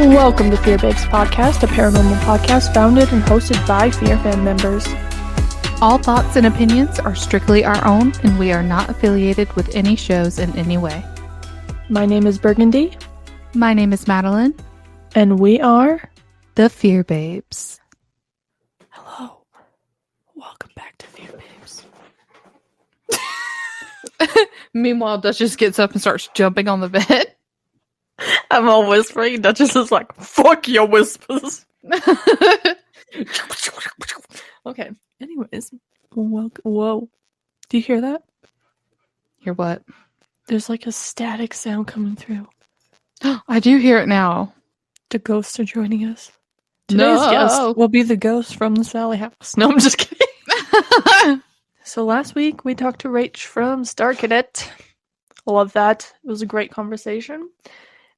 Welcome to Fear Babes Podcast, a paranormal podcast founded and hosted by Fear fan members. All thoughts and opinions are strictly our own, and we are not affiliated with any shows in any way. My name is Burgundy. My name is Madeline. And we are the Fear Babes. Hello. Welcome back to Fear Babes. Meanwhile, Duchess gets up and starts jumping on the bed. I'm all whispering. Duchess is like, fuck your whispers. Okay. Anyways. Whoa. Do you hear that? Hear what? There's like a static sound coming through. I do hear it now. The ghosts are joining us. Today's guest will be the ghost from the Sallie House. No, I'm just kidding. So last week we talked to Rach from Star Cadet. Love that. It was a great conversation.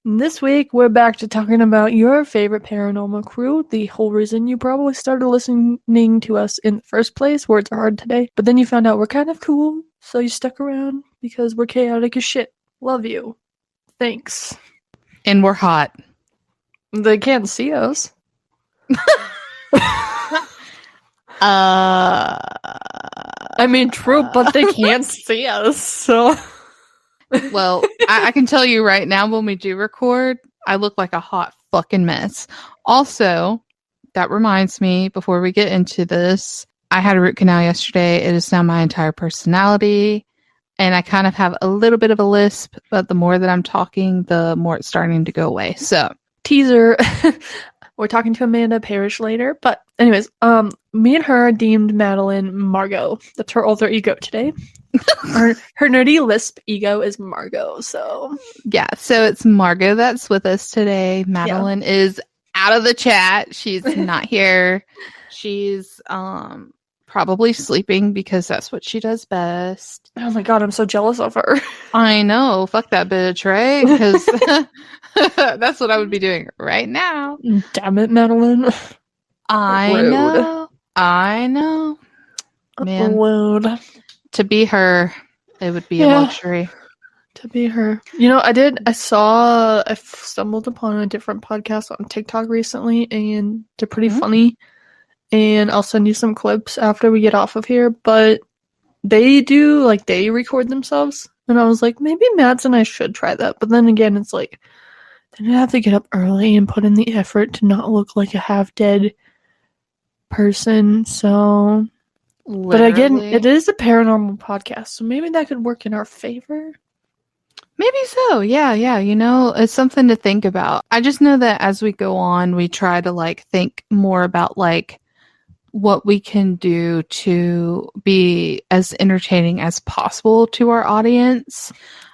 And this week we're back to talking about your favorite paranormal crew. The whole reason you probably started listening to us in the first place. Words are hard today. But then you found out we're kind of cool. So you stuck around because we're chaotic as shit. Love you. Thanks. And we're hot. They can't see us. I mean, true, but they can't see us, so... Well, I can tell you right now, when we do record, I look like a hot fucking mess. Also, that reminds me, before we get into this, I had a root canal yesterday. It is now my entire personality, and I kind of have a little bit of a lisp, but the more that I'm talking, the more it's starting to go away. So, teaser. We're talking to Amanda Parrish later, but anyways, me and her deemed Madeline Margot. That's her alter ego today. her nerdy lisp ego is Margot, so... Yeah, so it's Margot that's with us today. Madeline is out of the chat. She's not here. She's probably sleeping because that's what she does best. Oh my god, I'm so jealous of her. I know. Fuck that bitch, right? Because that's what I would be doing right now. Damn it, Madeline. I know. Man. Rude. To be her, it would be a luxury. To be her. You know, I stumbled upon a different podcast on TikTok recently, and they're pretty funny. And I'll send you some clips after we get off of here, but they record themselves. And I was like, maybe Mads and I should try that. But then again, it's like, then I have to get up early and put in the effort to not look like a half-dead person, so... Literally. But again, it is a paranormal podcast, so maybe that could work in our favor. Maybe so, yeah. You know, it's something to think about. I just know that as we go on, we try to, think more about, what we can do to be as entertaining as possible to our audience.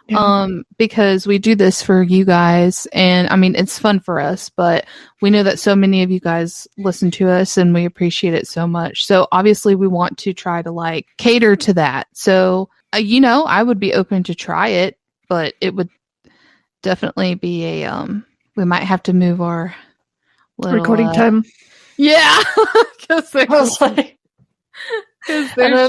Yeah. Because we do this for you guys, and I mean, it's fun for us, but we know that so many of you guys listen to us and we appreciate it so much. So obviously we want to try to cater to that. So, I would be open to try it, but it would definitely be we might have to move our little, recording time. Yeah. Cause there's just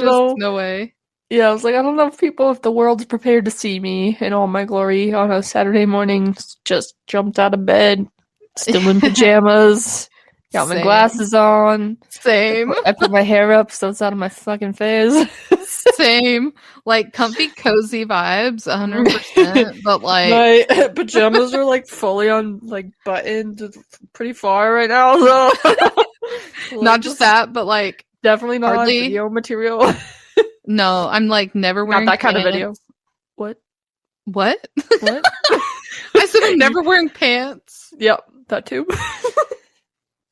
no way. Yeah, I was like, I don't know if the world's prepared to see me in all my glory on a Saturday morning. Just jumped out of bed, still in pajamas, got my glasses on. Same. I put my hair up so it's out of my fucking face. Same. Comfy, cozy vibes, 100%. But my pajamas are fully on, buttoned pretty far right now. So not just that, but definitely not hardly video material. No, I'm never wearing not that pants. kind of video. What? I said I'm never wearing pants. Yep, that too.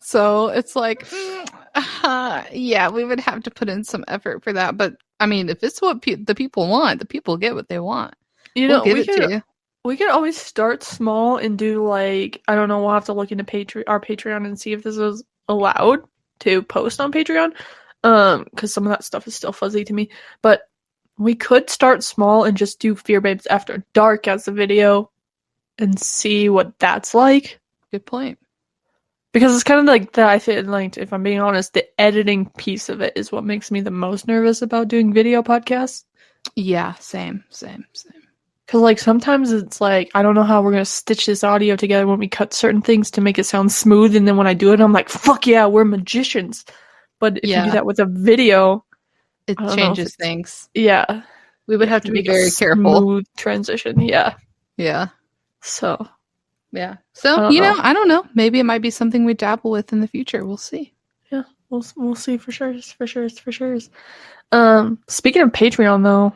So it's yeah, we would have to put in some effort for that. But I mean, if it's what the people want, the people get what they want. We'll give it to you. We could always start small and do I don't know. We'll have to look into our Patreon and see if this is allowed to post on Patreon. Because some of that stuff is still fuzzy to me. But we could start small and just do Fear Babes After Dark as a video and see what that's like. Good point. Because it's kind of that, I feel if I'm being honest, the editing piece of it is what makes me the most nervous about doing video podcasts. Yeah, same. Because, like, sometimes it's like, I don't know how we're going to stitch this audio together when we cut certain things to make it sound smooth. And then when I do it, I'm like, fuck yeah, we're magicians. But if you do Yeah. that with a video, It I don't know if changes it's, things. yeah. We would have to be make a very careful. smooth transition. Yeah. Yeah. So, Yeah. I So, don't know. I don't know. Maybe it might be something we dabble with in the future. We'll see. Yeah. We'll see for sure. For sure. For sure. Speaking of Patreon, though,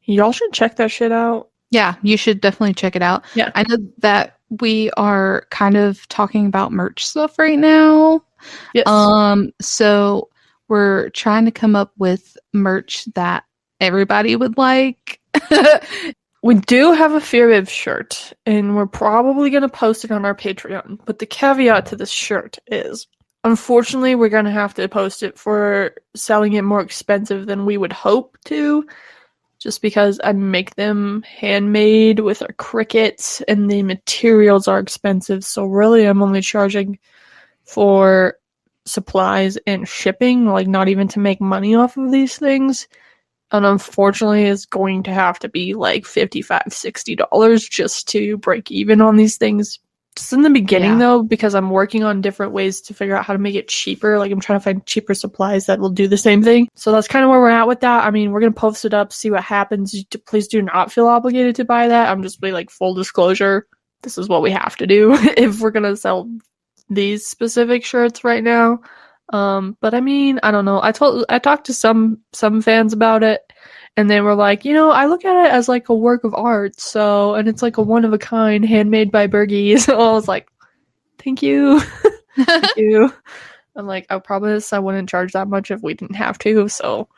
y'all should check that shit out. Yeah, you should definitely check it out. Yeah. I know that we are kind of talking about merch stuff right now. Yes. So we're trying to come up with merch that everybody would like. We do have a Fear Babe shirt, and we're probably going to post it on our Patreon. But the caveat to this shirt is, unfortunately, we're going to have to post it for selling it more expensive than we would hope to. Just because I make them handmade with our crickets, and the materials are expensive. So really, I'm only charging for supplies and shipping, like not even to make money off of these things. And unfortunately, it's going to have to be like $55, $60 just to break even on these things. Just in the beginning, though, because I'm working on different ways to figure out how to make it cheaper. Like, I'm trying to find cheaper supplies that will do the same thing. So that's kind of where we're at with that. I mean, we're going to post it up, see what happens. Please do not feel obligated to buy that. I'm just being like, full disclosure, this is what we have to do if we're going to sell these specific shirts right now. But I mean, I don't know. I talked to some fans about it, and they were like, I look at it as like a work of art, and it's like a one of a kind, handmade by Burgy. So I was like, thank you. Thank you. I'm like, I promise I wouldn't charge that much if we didn't have to, so.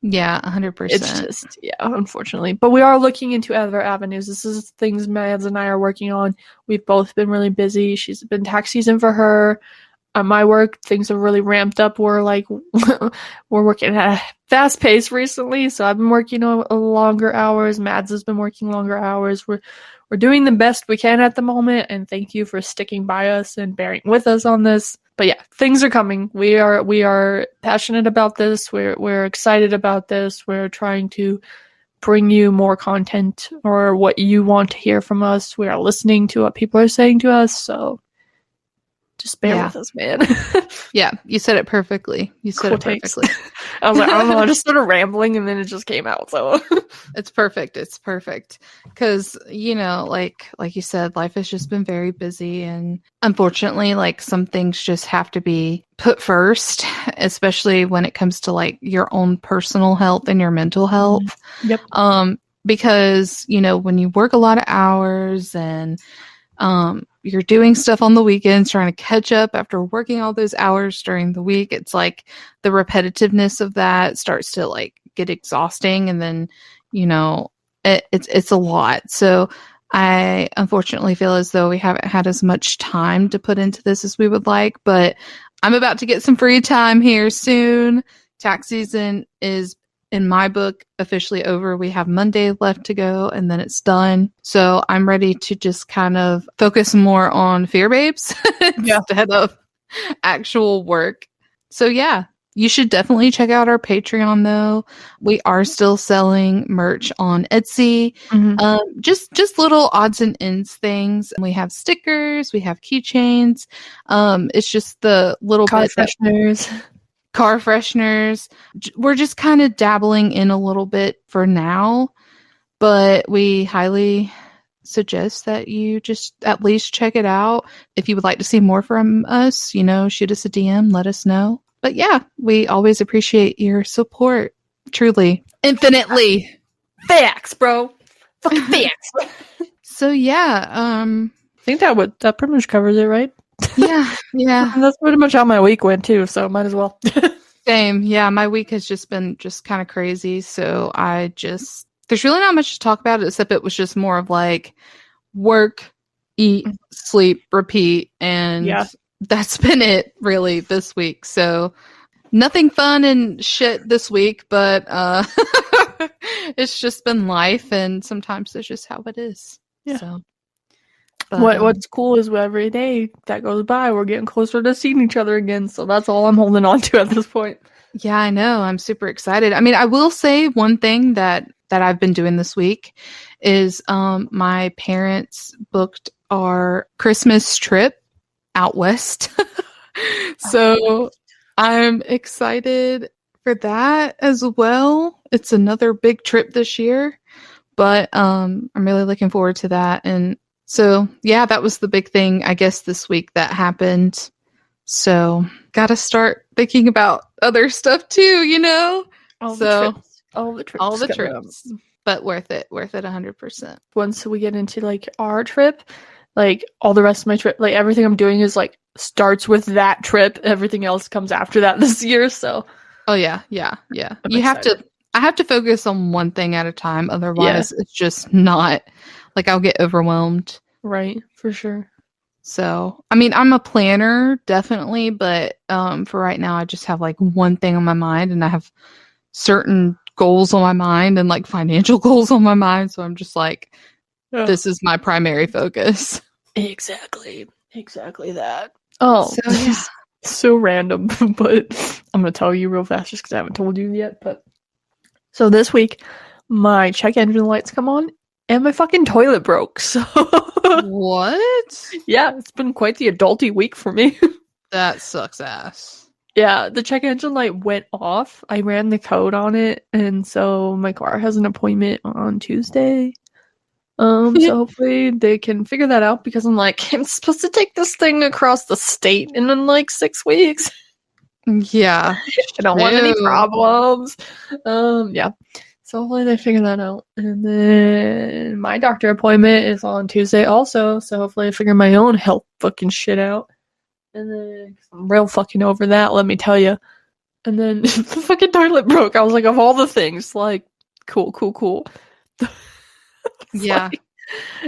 Yeah, 100%. It's just, yeah, unfortunately. But we are looking into other avenues. This is things Mads and I are working on. We've both been really busy. She's been tax season for her. At my work, things have really ramped up. We're like, we're working at a fast pace recently, so I've been working on longer hours. Mads has been working longer hours. We're doing the best we can at the moment, and thank you for sticking by us and bearing with us on this. But yeah, things are coming. We are passionate about this. We're excited about this. We're trying to bring you more content or what you want to hear from us. We are listening to what people are saying to us, so just bear with us, man. Yeah, you said it perfectly. It perfectly. I was like, I don't know, I just started rambling and then it just came out, so. It's perfect. It's perfect. Because, like you said, life has just been very busy, and unfortunately, like, some things just have to be put first, especially when it comes to like your own personal health and your mental health. Yep. Because, when you work a lot of hours and you're doing stuff on the weekends, trying to catch up after working all those hours during the week, it's like the repetitiveness of that starts to like get exhausting, and then it's a lot. So I unfortunately feel as though we haven't had as much time to put into this as we would like, but I'm about to get some free time here soon. Tax season is, in my book, officially over. We have Monday left to go, and then it's done. So I'm ready to just kind of focus more on Fear Babes instead of actual work. So yeah, you should definitely check out our Patreon, though. We are still selling merch on Etsy. Mm-hmm. Just little odds and ends things. We have stickers. We have keychains. It's just the little car bit fresheners. Car fresheners. We're just kind of dabbling in a little bit for now, but we highly suggest that you just at least check it out. If you would like to see more from us, shoot us a DM, let us know. But yeah, we always appreciate your support. Truly. Infinitely. Facts, bro. Fucking facts. So yeah, I think that pretty much covers it, right? Yeah. That's pretty much how my week went too, so might as well. Same. Yeah, my week has just been kind of crazy, so there's really not much to talk about except it was just more of like work, eat, sleep, repeat, and that's been it really this week. So nothing fun and shit this week, but it's just been life, and sometimes that's just how it is. Yeah. So what's cool is every day that goes by, we're getting closer to seeing each other again. So that's all I'm holding on to at this point. Yeah, I know. I'm super excited. I mean, I will say one thing that that I've been doing this week is my parents booked our Christmas trip out west. So I'm excited for that as well. It's another big trip this year, but I'm really looking forward to that. And so, yeah, that was the big thing, I guess, this week that happened. So, gotta start thinking about other stuff too, you know? All the trips. But worth it 100%. Once we get into like our trip, like all the rest of my trip, like everything I'm doing is like starts with that trip. Everything else comes after that this year. So, oh yeah. I have to focus on one thing at a time. Otherwise, it's just not like I'll get overwhelmed. Right, for sure. So, I mean, I'm a planner, definitely, but for right now, I just have like one thing on my mind, and I have certain goals on my mind and like financial goals on my mind. So I'm just like, this is my primary focus. Exactly that. Oh, so, yeah. So random, but I'm going to tell you real fast just because I haven't told you yet. But so this week, my check engine lights come on and my fucking toilet broke. So what? Yeah, it's been quite the adulty week for me. That sucks ass. Yeah, the check engine light went off. I ran the code on it, and so my car has an appointment on Tuesday. So hopefully they can figure that out because I'm supposed to take this thing across the state in like 6 weeks. Yeah. I don't want any problems. Yeah. So hopefully they figure that out. And then my doctor appointment is on Tuesday also, so hopefully I figure my own health fucking shit out. And then I'm real fucking over that, let me tell you. And then the fucking toilet broke. I was like, of all the things, like, cool. Yeah. Like,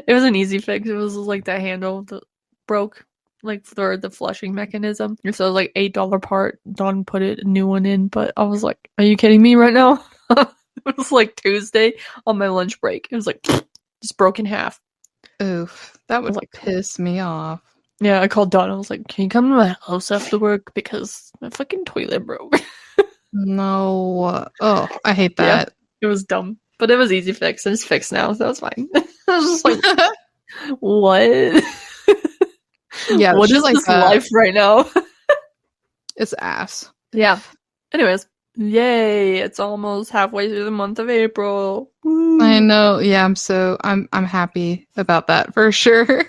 it was an easy fix. It was like the handle that broke, like for the flushing mechanism. So it was like $8 part. Dawn put a new one in, but I was like, are you kidding me right now? It was like Tuesday on my lunch break. It was like just broke in half. Oof. That would like piss me off. Yeah, I called Dawn. I was like, can you come to my house after work? Because my fucking toilet broke. No. Oh, I hate that. Yeah, it was dumb. But it was easy fix, and it's fixed now, so it's fine. I was just like, what? Yeah, what is like this life right now? It's ass. Yeah. Anyways, yay! It's almost halfway through the month of April. Woo. I know. Yeah, I'm happy about that for sure.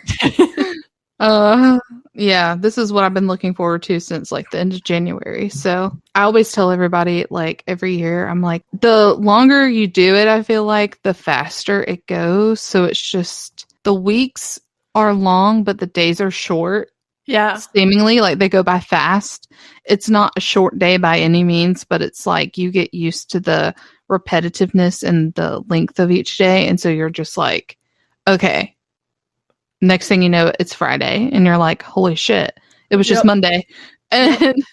Yeah, this is what I've been looking forward to since like the end of January. So I always tell everybody, like every year, I'm like, the longer you do it, I feel like the faster it goes. So it's just the weeks are long, but the days are short. Yeah. Seemingly, like they go by fast. It's not a short day by any means, but it's like you get used to the repetitiveness and the length of each day. And so you're just like, okay. Next thing you know, it's Friday, and you're like, holy shit, it was just Monday. And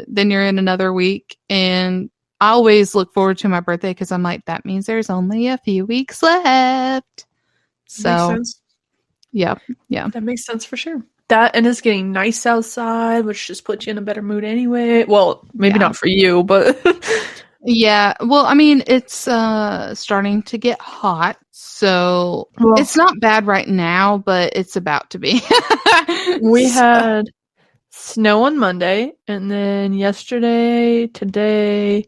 then you're in another week, and I always look forward to my birthday because I'm like, that means there's only a few weeks left. So, makes sense. Yeah. That makes sense for sure. That, and it's getting nice outside, which just puts you in a better mood anyway. Well, maybe not for you, but... Yeah, well, I mean, it's starting to get hot, so it's not bad right now, but it's about to be. We had snow on Monday, and then yesterday, today,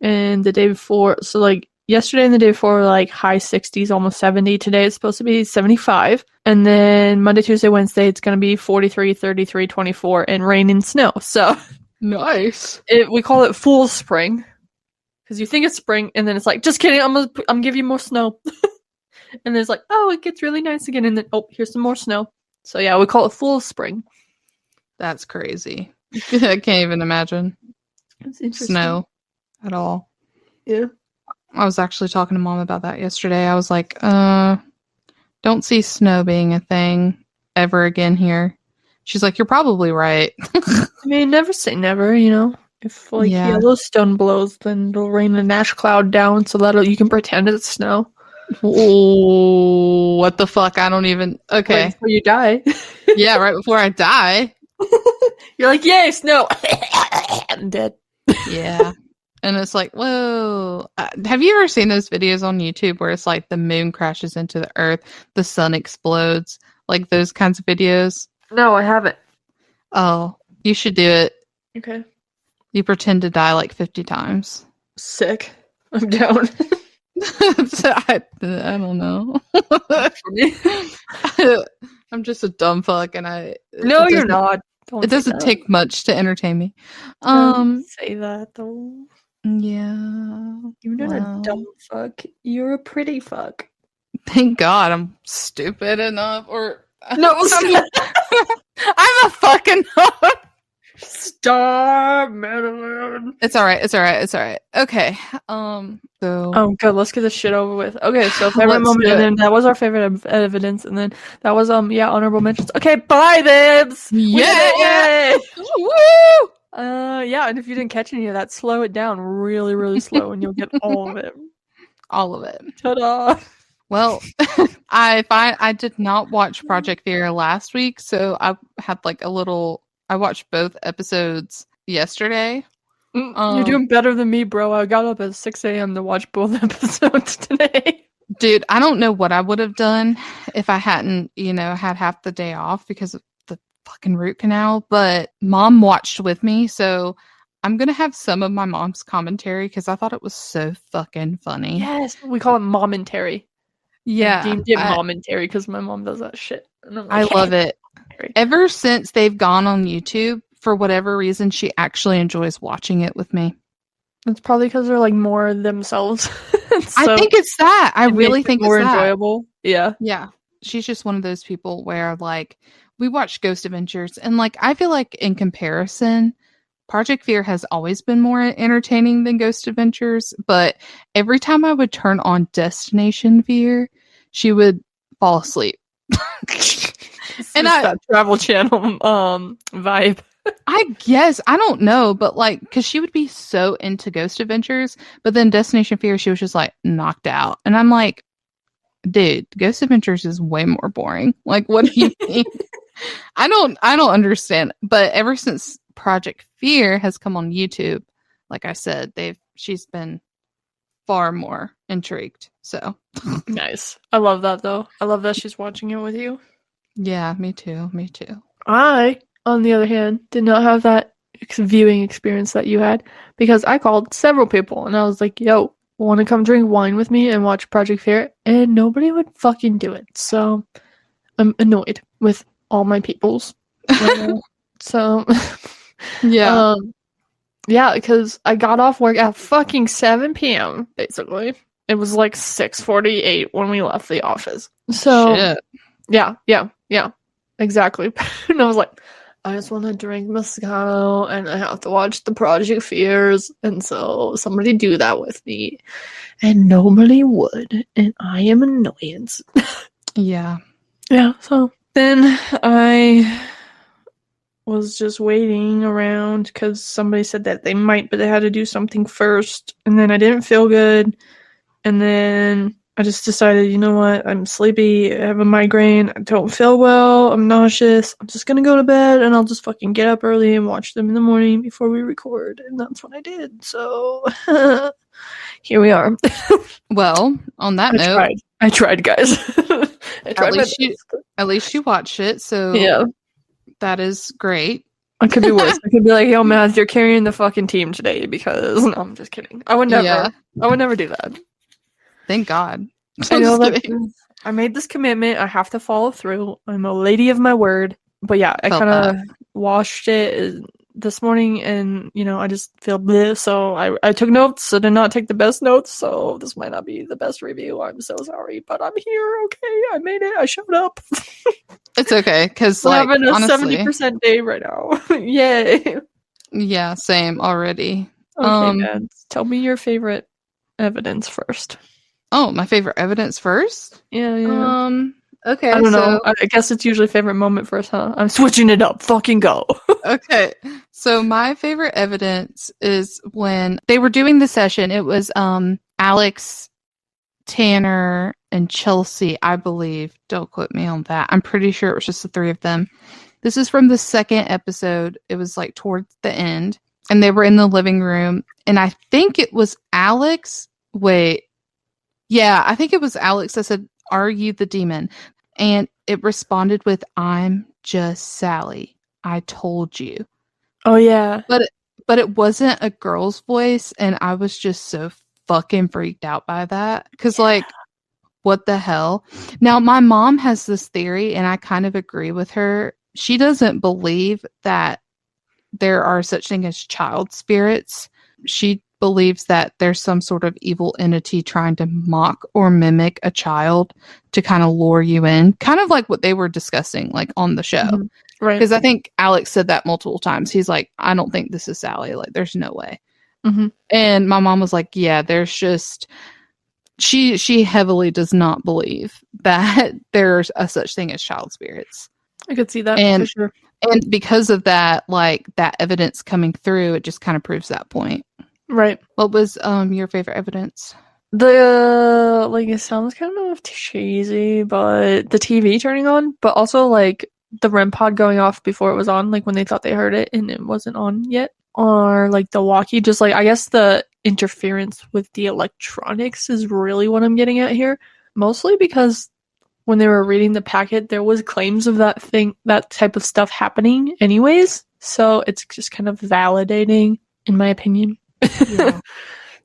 and the day before. So, like, yesterday and the day before were, like, high 60s, almost 70. Today it's supposed to be 75. And then Monday, Tuesday, Wednesday, it's going to be 43, 33, 24, and rain and snow. So, nice. We call it Fool Spring. Because you think it's spring, and then it's like, just kidding, I'm giving you more snow. And then it's like, oh, it gets really nice again, and then, oh, here's some more snow. So yeah, we call it Fool Spring. That's crazy. I can't even imagine snow at all. Yeah. I was actually talking to Mom about that yesterday. I was like, don't see snow being a thing ever again here. She's like, you're probably right. I mean, never say never, you know? If like Yellowstone blows, then it'll rain an ash cloud down so that you can pretend it's snow. Oh, what the fuck? I don't even. Okay. Right before you die. Yeah, right before I die. You're like, yay, snow. I'm dead. Yeah. And it's like, whoa. Have you ever seen those videos on YouTube where it's like the moon crashes into the earth, the sun explodes, like those kinds of videos? No, I haven't. Oh, you should do it. Okay. You pretend to die like 50 times. Sick. I'm down. So I don't know. I'm just a dumb fuck, and No, you're not. Don't It doesn't take much to entertain me. Don't say that though. Yeah. You're not a dumb fuck. You're a pretty fuck. Thank God I'm stupid enough. Or no, I'm a fucking stop, Madeline. It's all right. It's all right. It's all right. Okay. So. Good. Let's get this shit over with. Okay. So favorite moment, and then that was our favorite evidence, and then that was honorable mentions. Okay. Bye, babes. Yeah. Woo. Yeah. And if you didn't catch any of that, slow it down really, really slow, and you'll get all of it. All of it. Ta-da. Well, I did not watch Project Fear last week, so I had like a little. I watched both episodes yesterday. You're doing better than me, bro. I got up at 6 a.m. to watch both episodes today. Dude, I don't know what I would have done if I hadn't, had half the day off because of the fucking root canal. But Mom watched with me, so I'm going to have some of my mom's commentary because I thought it was so fucking funny. Yes, we call it momentary. Yeah. I deemed it momentary because my mom does that shit. I love it. Ever since they've gone on YouTube, for whatever reason, she actually enjoys watching it with me. It's probably because they're like more themselves. So I think it's that. I really think more it's enjoyable. Yeah. Yeah. She's just one of those people where like we watch Ghost Adventures and like I feel like in comparison, Project Fear has always been more entertaining than Ghost Adventures, but every time I would turn on Destination Fear, she would fall asleep. And that Travel Channel vibe. I guess. I don't know, but like, because she would be so into Ghost Adventures, but then Destination Fear, she was just like knocked out. And I'm like, dude, Ghost Adventures is way more boring. Like, what do you think? I don't understand. But ever since Project Fear has come on YouTube, like I said, she's been far more intrigued. So nice. I love that though. I love that she's watching it with you. Yeah, me too. Me too. I, on the other hand, did not have that viewing experience that you had because I called several people and I was like, yo, want to come drink wine with me and watch Project Fear? And nobody would fucking do it. So I'm annoyed with all my peoples. So yeah. Yeah, because I got off work at fucking 7 p.m. basically. It was like 6:48 when we left the office. So shit. Yeah, exactly. And I was like, I just want to drink Moscato and I have to watch the Project Fears. And so somebody do that with me. And nobody would. And I am annoyance. Yeah. Yeah, so then I was just waiting around because somebody said that they might, but they had to do something first. And then I didn't feel good. And then I just decided, you know what? I'm sleepy. I have a migraine. I don't feel well. I'm nauseous. I'm just going to go to bed and I'll just fucking get up early and watch them in the morning before we record. And that's what I did. So here we are. Well, on that note, I tried, guys. At least you watched it. So yeah, that is great. I could be worse. I could be like, yo, Mads, you're carrying the fucking team today because no, I'm just kidding. I would never. Yeah. I would never do that. Thank God. I know that I made this commitment. I have to follow through. I'm a lady of my word. But yeah, I kind of watched it this morning and, I just feel bleh. So I took notes. I did not take the best notes. So this might not be the best review. I'm so sorry. But I'm here. Okay. I made it. I showed up. It's okay. Because we're having a 70% day right now. Yay. Yeah, same already. Okay, man. Tell me your favorite evidence first. Oh, my favorite evidence first? Yeah. Okay. I don't know. I guess it's usually favorite moment first, huh? I'm switching it up. Fucking go. Okay. So my favorite evidence is when they were doing the session. It was Alex, Tanner, and Chelsea, I believe. Don't quote me on that. I'm pretty sure it was just the three of them. This is from the second episode. It was like towards the end. and they were in the living room, and I think it was Alex. Wait. Yeah, I think it was Alex that said, "Are you the demon?" And it responded with, "I'm just Sallie. I told you." Oh yeah. But it wasn't a girl's voice, and I was just so fucking freaked out by that. Because, like, what the hell? Now, my mom has this theory, and I kind of agree with her. She doesn't believe that there are such things as child spirits. She believes that there's some sort of evil entity trying to mock or mimic a child to kind of lure you in. Kind of like what they were discussing, like, on the show. Mhm. Right. Because I think Alex said that multiple times. He's like, "I don't think this is Sallie. Like, there's no way." Mhm. And my mom was like, "Yeah, there's just..." She heavily does not believe that there's a such thing as child spirits. I could see that And for sure. and because of that, like, that evidence coming through, it just kind of proves that point. Right. What was your favorite evidence? Like, it sounds kind of cheesy, but the TV turning on, but also like the REM pod going off before it was on, like when they thought they heard it and it wasn't on yet, or like the walkie, just like I guess the interference with the electronics is really what I'm getting at here. Mostly because when they were reading the packet, there was claims of that type of stuff happening anyways. So it's just kind of validating, in my opinion. Yeah.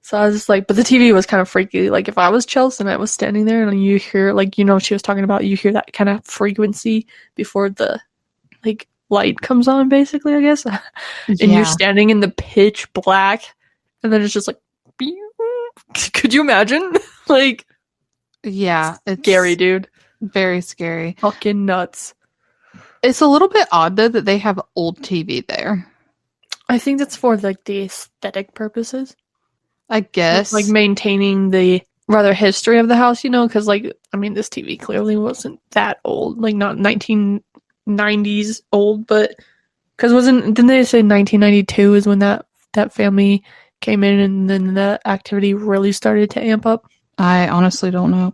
So I was just like, but the TV was kind of freaky. Like if I was Chelsea and I was standing there and you hear, like, you know, she was talking about, you hear that kind of frequency before the like light comes on, basically, I guess. And you're standing in the pitch black, and then it's just like, could you imagine? Like, yeah, it's scary, dude. Very scary. Fucking nuts. It's a little bit odd though that they have old TV there. I think that's for like the aesthetic purposes. I guess. Like maintaining the rather history of the house, you know, because like, I mean, this TV clearly wasn't that old, like not 1990s old, but because didn't they say 1992 is when that family came in and then the activity really started to amp up? I honestly don't know.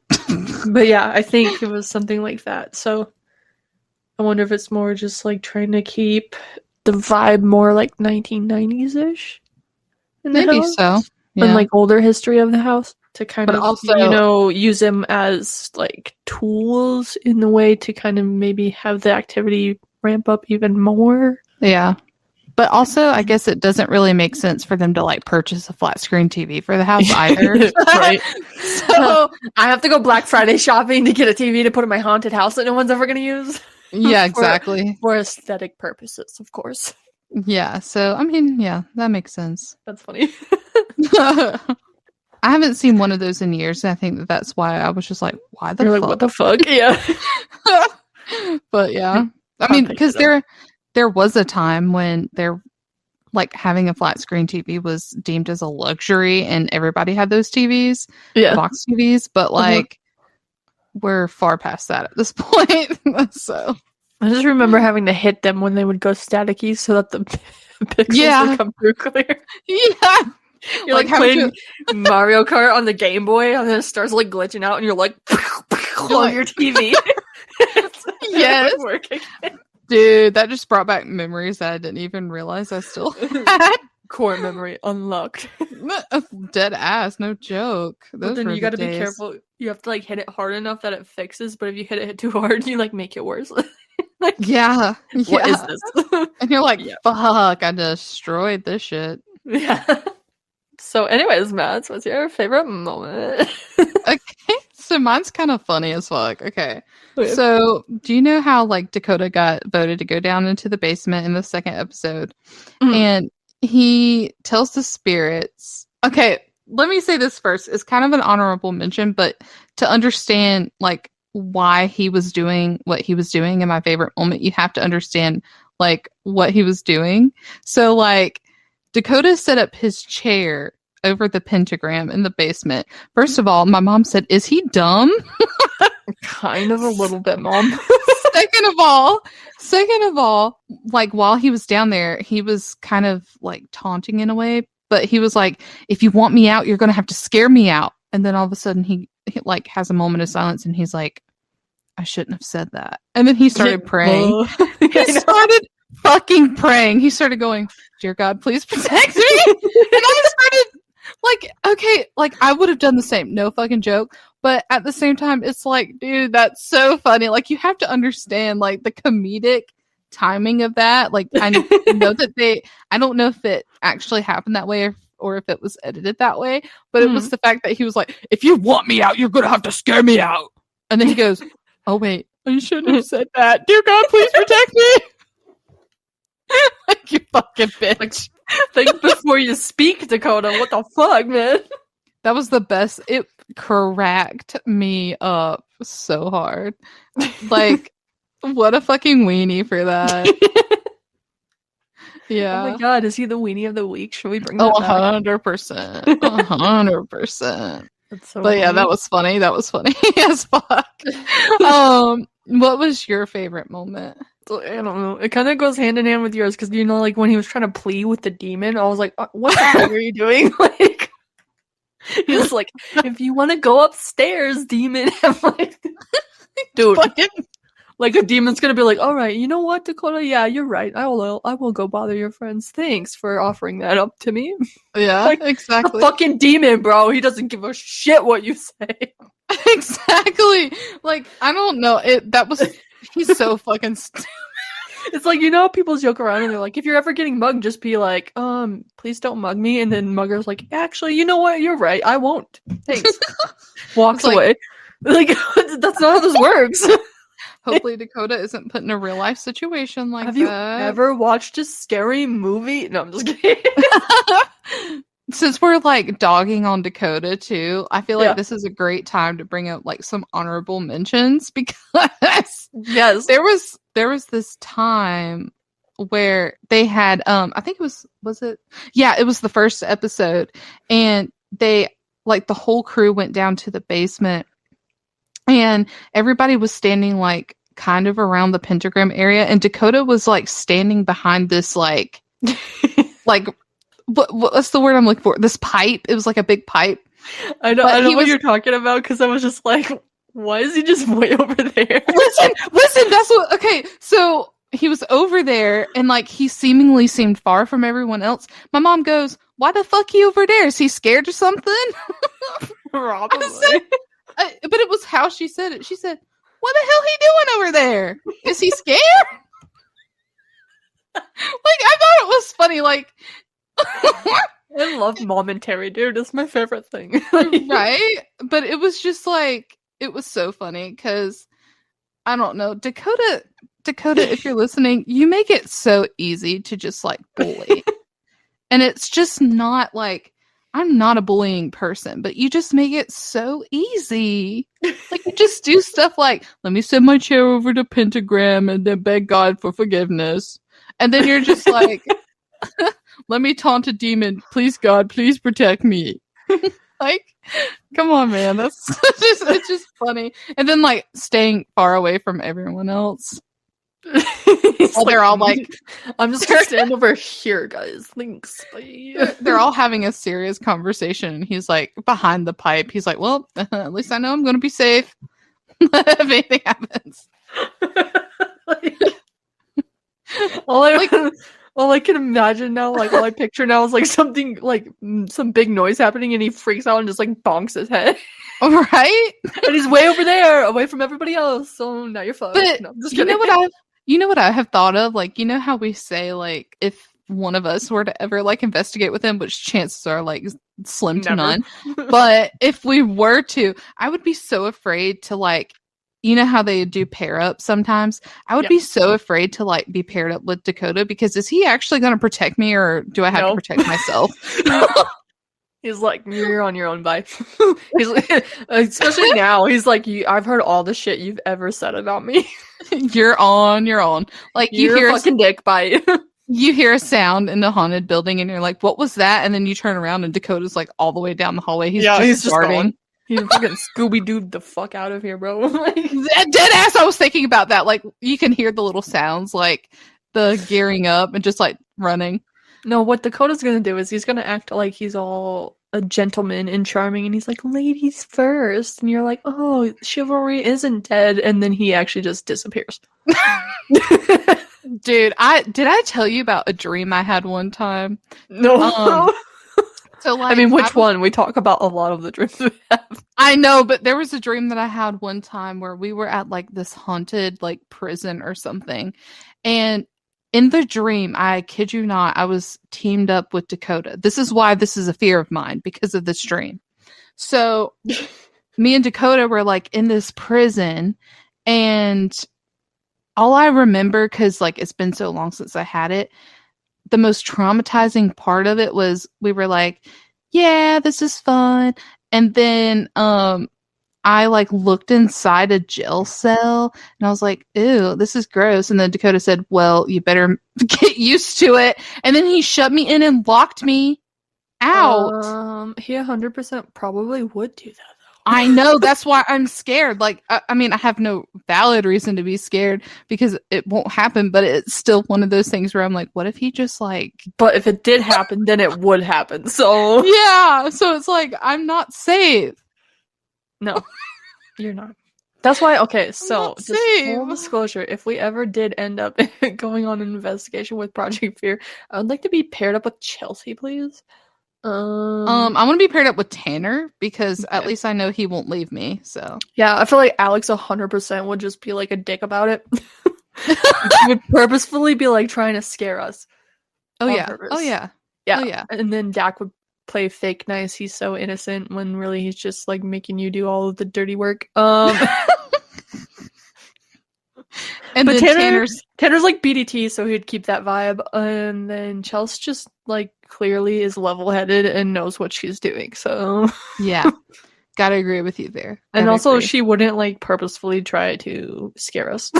But yeah, I think it was something like that. So I wonder if it's more just like trying to keep the vibe more like 1990s-ish. Maybe so. Yeah. And like older history of the house to kind of also, you know, use them as like tools in the way to kind of maybe have the activity ramp up even more. Yeah. But also, I guess it doesn't really make sense for them to like purchase a flat screen TV for the house either. Right. So I have to go Black Friday shopping to get a TV to put in my haunted house that no one's ever going to use. Yeah, exactly. For aesthetic purposes, of course. Yeah. So, I mean, yeah, that makes sense. That's funny. I haven't seen one of those in years. And I think that's why I was just like, why the fuck? Like, what the fuck? Yeah. But yeah. I mean, because there was a time when like having a flat screen TV was deemed as a luxury and everybody had those TVs, box TVs, but like we're far past that at this point. So I just remember having to hit them when they would go staticky so that the pixels would come through clear. Yeah. You're like playing Mario Kart on the Game Boy and then it starts like glitching out and you're like on your TV. Yes. Dude, that just brought back memories that I didn't even realize I still had. Core memory unlocked. Dead ass, no joke. But then you gotta be careful. You have to like hit it hard enough that it fixes, but if you hit it too hard, you like make it worse. Like, yeah. What is this? And you're like, fuck, I destroyed this shit. Yeah. So anyways, Mads, what's your favorite moment? Okay, so mine's kind of funny as fuck. Okay. So do you know how like Dakota got voted to go down into the basement in the second episode? Mm-hmm. And he tells the spirits, okay, let me say this first. It's kind of an honorable mention, but to understand like why he was doing what he was doing in my favorite moment, you have to understand like what he was doing. So like Dakota set up his chair over the pentagram in the basement. First of all, my mom said, "Is he dumb?" Kind of a little bit, Mom. Second of all, like while he was down there, he was kind of like taunting in a way, but he was like, "If you want me out, you're going to have to scare me out." And then all of a sudden he like has a moment of silence and he's like, "I shouldn't have said that." And then he started praying. He started fucking praying. He started going, "Dear God, please protect me." And I started like, okay, like I would have done the same. No fucking joke. But at the same time, it's like, dude, that's so funny. Like, you have to understand, like, the comedic timing of that. Like, I know that I don't know if it actually happened that way or if it was edited that way, but it was the fact that he was like, "If you want me out, you're going to have to scare me out." And then he goes, "Oh, wait, I shouldn't have said that. Dear God, please protect me." Like, you fucking bitch. Like, think before you speak, Dakota. What the fuck, man? That was the best. It cracked me up so hard. Like, what a fucking weenie for that. Yeah. Oh my God, is he the weenie of the week? Should we bring that back? 100%. 100%. That's so But funny. yeah, that was funny. That was funny as fuck. What was your favorite moment? I don't know. It kind of goes hand in hand with yours because, you know, like when he was trying to plead with the demon, I was like, what the fuck are you doing? Like, he was like, "If you want to go upstairs, demon." I'm like, dude, like a demon's gonna be like, "All right, you know what, Dakota? Yeah, you're right. I will go bother your friends. Thanks for offering that up to me." Yeah, like, exactly. A fucking demon, bro. He doesn't give a shit what you say. Exactly. Like, I don't know. He's so fucking stupid. It's like, you know, people joke around and they're like, if you're ever getting mugged, just be like, please don't mug me. And then Mugger's like, actually, you know what? You're right. I won't. Thanks. Walks away. Like, that's not how this works. Hopefully Dakota isn't put in a real life situation like that. Have you ever watched a scary movie? No, I'm just kidding. Since we're like dogging on Dakota too, I feel like this is a great time to bring up like some honorable mentions because yes, there was this time where they had I think it was it? Yeah, it was the first episode, and they like the whole crew went down to the basement, and everybody was standing like kind of around the pentagram area, and Dakota was like standing behind this like like what's the word I'm looking for? This pipe. It was like a big pipe. I know what you're talking about because I was just like, why is he just way over there? Listen, that's what. Okay, so he was over there and like he seemingly seemed far from everyone else. My mom goes, "Why the fuck he over there? Is he scared or something?" Probably. But it was how she said it. She said, "What the hell he doing over there? Is he scared?" Like, I thought it was funny. Like, I love momentary, dude. It's my favorite thing. Right? But it was just like, it was so funny because I don't know, Dakota, if you're listening, you make it so easy to just like bully. And it's just not like, I'm not a bullying person, but you just make it so easy. Like, you just do stuff like, "Let me send my chair over to Pentagram and then beg God for forgiveness." And then you're just like, "Let me taunt a demon. Please, God, please protect me." Like, come on, man. That's it's just funny. And then like staying far away from everyone else. Well, they're all like, "I'm just gonna stand over here, guys. Thanks." They're all having a serious conversation, and he's like behind the pipe. He's like, "Well, at least I know I'm gonna be safe if anything happens." All I can imagine now, like all I picture now is like something like some big noise happening, and he freaks out and just like bonks his head. Right? And he's way over there, away from everybody else. So now you're fucked. But no, I'm just you kidding. know what I have thought of? Like, you know how we say like if one of us were to ever like investigate with him, which chances are like slim to none. But if we were to, I would be so afraid to like, you know how they do pair up sometimes? I would be so afraid to like be paired up with Dakota because is he actually going to protect me or do I have to protect myself? He's like, "You're on your own, bye." He's like, especially now, he's like, "I've heard all the shit you've ever said about me. You're on your own." Like, you hear a fucking dick, bye. You hear a sound in the haunted building and you're like, "What was that?" And then you turn around and Dakota's like all the way down the hallway. He's just starting. He's fucking Scooby-Dooed the fuck out of here, bro. Dead ass, I was thinking about that. Like, you can hear the little sounds, like the gearing up and just like running. No, what Dakota's gonna do is he's gonna act like he's all a gentleman and charming, and he's like, "Ladies first," and you're like, "Oh, chivalry isn't dead," and then he actually just disappears. Dude, did I tell you about a dream I had one time? No. So like, I mean, which one? We talk about a lot of the dreams we have. I know, but there was a dream that I had one time where we were at like this haunted like prison or something. And in the dream, I kid you not, I was teamed up with Dakota. This is why this is a fear of mine, because of this dream. So me and Dakota were like in this prison, and all I remember, because like it's been so long since I had it, the most traumatizing part of it was we were like, yeah, this is fun. And then I like looked inside a jail cell and I was like, ew, this is gross. And then Dakota said, well, you better get used to it. And then he shut me in and locked me out. He 100% probably would do that, though. I know, that's why I'm scared. Like, I mean, I have no valid reason to be scared because it won't happen, but it's still one of those things where I'm like, what if he just like... But if it did happen, then it would happen, so... Yeah, so it's like, I'm not safe. No, you're not. That's wwhy, okay, so, just full disclosure, if we ever did end up going on an investigation with Project Fear, I would like to be paired up with Chelsea, please. I want to be paired up with Tanner because at least I know he won't leave me. So yeah, I feel like Alex 100% would just be like a dick about it. He would purposefully be like trying to scare us. Oh yeah. Purpose. Oh yeah. Yeah. Oh yeah. And then Dak would play fake nice. He's so innocent when really he's just like making you do all of the dirty work. And but then Tanner's like BDT, so he'd keep that vibe. And then Chelsea just like clearly is level-headed and knows what she's doing. So yeah, gotta agree with you there. And also, she wouldn't like purposefully try to scare us,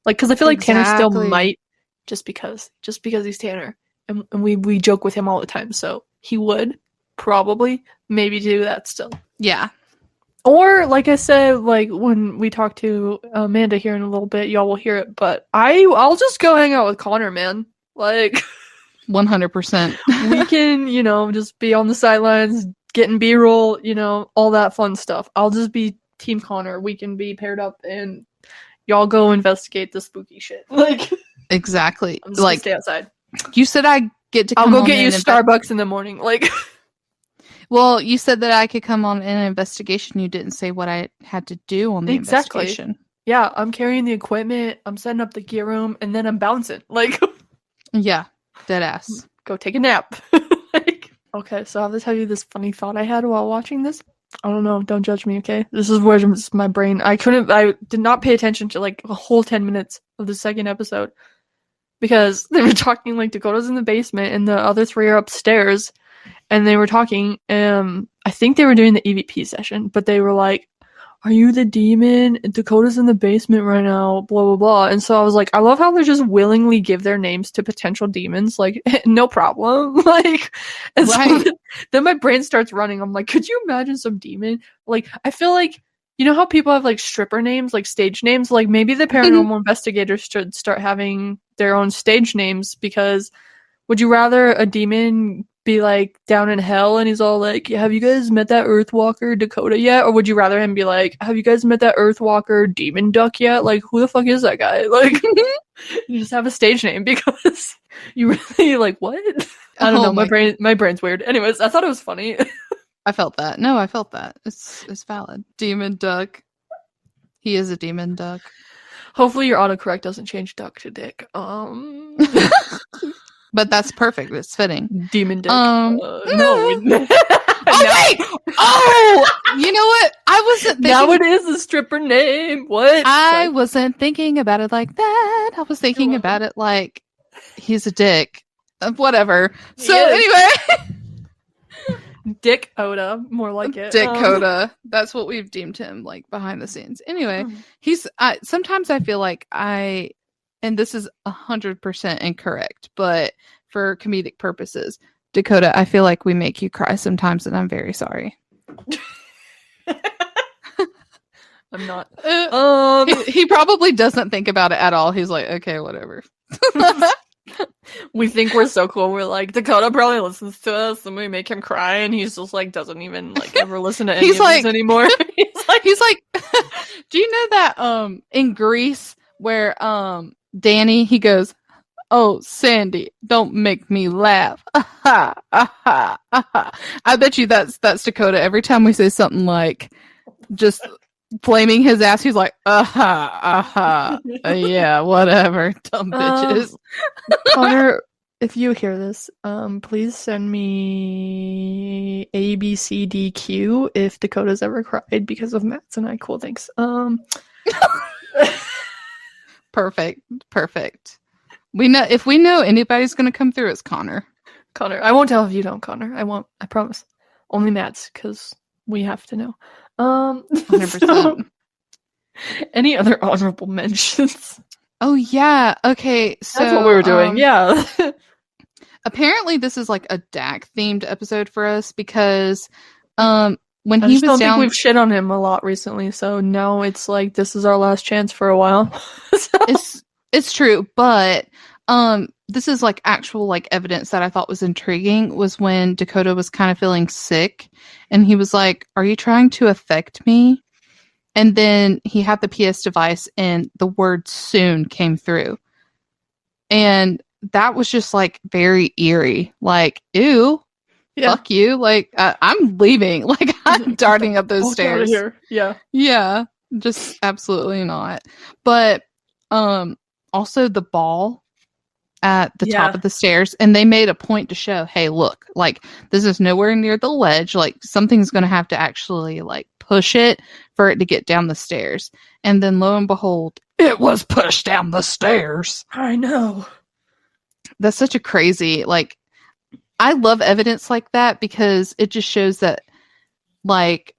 like because I feel like Tanner still might just because he's Tanner, and we joke with him all the time, so he would probably maybe do that still. Yeah. Or, like I said, like, when we talk to Amanda here in a little bit, y'all will hear it, but I'll just go hang out with Connor, man. Like... 100%. We can, just be on the sidelines, getting B-roll, all that fun stuff. I'll just be Team Connor. We can be paired up, and y'all go investigate the spooky shit. Like... Exactly. I'm just gonna stay outside. You said I get to come I'll go get you Starbucks in the morning, like... Well, you said that I could come on an investigation. You didn't say what I had to do on the investigation. Yeah, I'm carrying the equipment, I'm setting up the gear room, and then I'm bouncing. Like, yeah, dead ass. Go take a nap. Okay, so I have to tell you this funny thought I had while watching this. I don't know, don't judge me, okay? This is where my brain... I did not pay attention to, like, a whole 10 minutes of the second episode. Because they were talking, like, Dakota's in the basement, and the other three are upstairs. And they were talking, I think they were doing the EVP session, but they were like, are you the demon? Dakota's in the basement right now, blah, blah, blah. And so I was like, I love how they just willingly give their names to potential demons. Like, no problem. Like, and right. So then my brain starts running. I'm like, could you imagine some demon? Like, I feel like, you know how people have like stripper names, like stage names? Like maybe the paranormal investigators should start having their own stage names, because would you rather a demon be like down in hell and he's all like, have you guys met that Earthwalker Dakota yet? Or would you rather him be like, have you guys met that Earthwalker Demon Duck yet? Like, who the fuck is that guy? Like, you just have a stage name because you really like, what? I don't know. My brain's weird. Anyways, I thought it was funny. I felt that. No, I felt that. It's valid. Demon Duck. He is a demon duck. Hopefully your autocorrect doesn't change duck to dick. But that's perfect. It's fitting. Demon dick. No. Oh, wait! Oh! You know what? I wasn't thinking... Now it is a stripper name. What? I wasn't thinking about it like that. I was thinking about it like he's a dick. Whatever. So anyway... Dick Oda, more like it. Dick Coda. That's what we've deemed him, like, behind the scenes. Anyway, he's... sometimes I feel like and this is 100% incorrect, but for comedic purposes, Dakota, I feel like we make you cry sometimes, and I'm very sorry. I'm not. He probably doesn't think about it at all. He's like, okay, whatever. We think we're so cool. We're like, Dakota probably listens to us, and we make him cry, and he's just like, doesn't even like ever listen to any of us anymore. he's like, do you know that in Greece where Danny, he goes, "Oh, Sandy, don't make me laugh." Aha, aha, aha. I bet you that's Dakota. Every time we say something like just flaming his ass, he's like, aha, aha. Yeah, whatever. Dumb bitches. Connor, if you hear this, please send me A, B, C, D, Q if Dakota's ever cried because of Mads and I. Cool, thanks. Perfect. We know if we know anybody's gonna come through, it's Connor. Connor, I won't tell if you don't, Connor. I won't. I promise. Only Mads, because we have to know. 100%. So, any other honorable mentions? Oh yeah. Okay. So That's what we were doing. Yeah. Apparently, this is like a Dak themed episode for us because when I he just was don't down, think we've shit on him a lot recently. So now it's like this is our last chance for a while. So- it's true, but this is like actual like evidence that I thought was intriguing was when Dakota was kind of feeling sick and he was like, "Are you trying to affect me?" And then he had the PS device and the word "soon" came through. And that was just like very eerie. Like, ew, fuck you. Like, I'm leaving. Like, I'm darting up those stairs. Here. Yeah. Yeah, just absolutely not. But also the ball at the top of the stairs, and they made a point to show, hey, look, like this is nowhere near the ledge. Like something's gonna have to actually like push it for it to get down the stairs. And then lo and behold, it was pushed down the stairs. I know. That's such a crazy, like, I love evidence like that because it just shows that like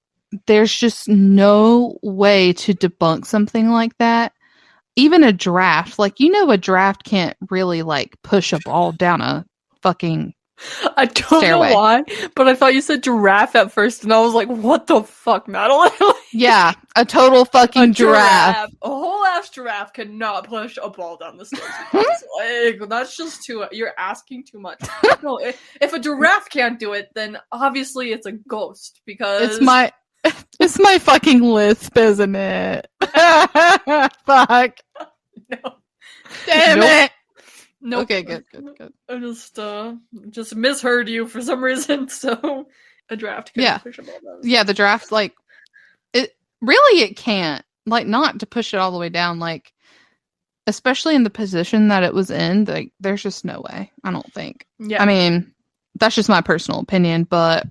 there's just no way to debunk something like that. Even a draft, like, you know, a draft can't really like push a ball down a fucking I don't stairway. know why, but I thought you said giraffe at first, and I was like, what the fuck, Madeline? Yeah, a total fucking giraffe. A whole ass giraffe cannot push a ball down the stairs. Like, that's just too, you're asking too much. No, if a giraffe can't do it, then obviously it's a ghost, because... It's my fucking lisp, isn't it? Fuck. No. Damn it. Nope. Okay, good. I just misheard you for some reason, so a draft can push a ball down. Yeah, the draft, like, it can't. Like, not to push it all the way down, like, especially in the position that it was in, like, there's just no way, I don't think. Yeah. I mean, that's just my personal opinion, but...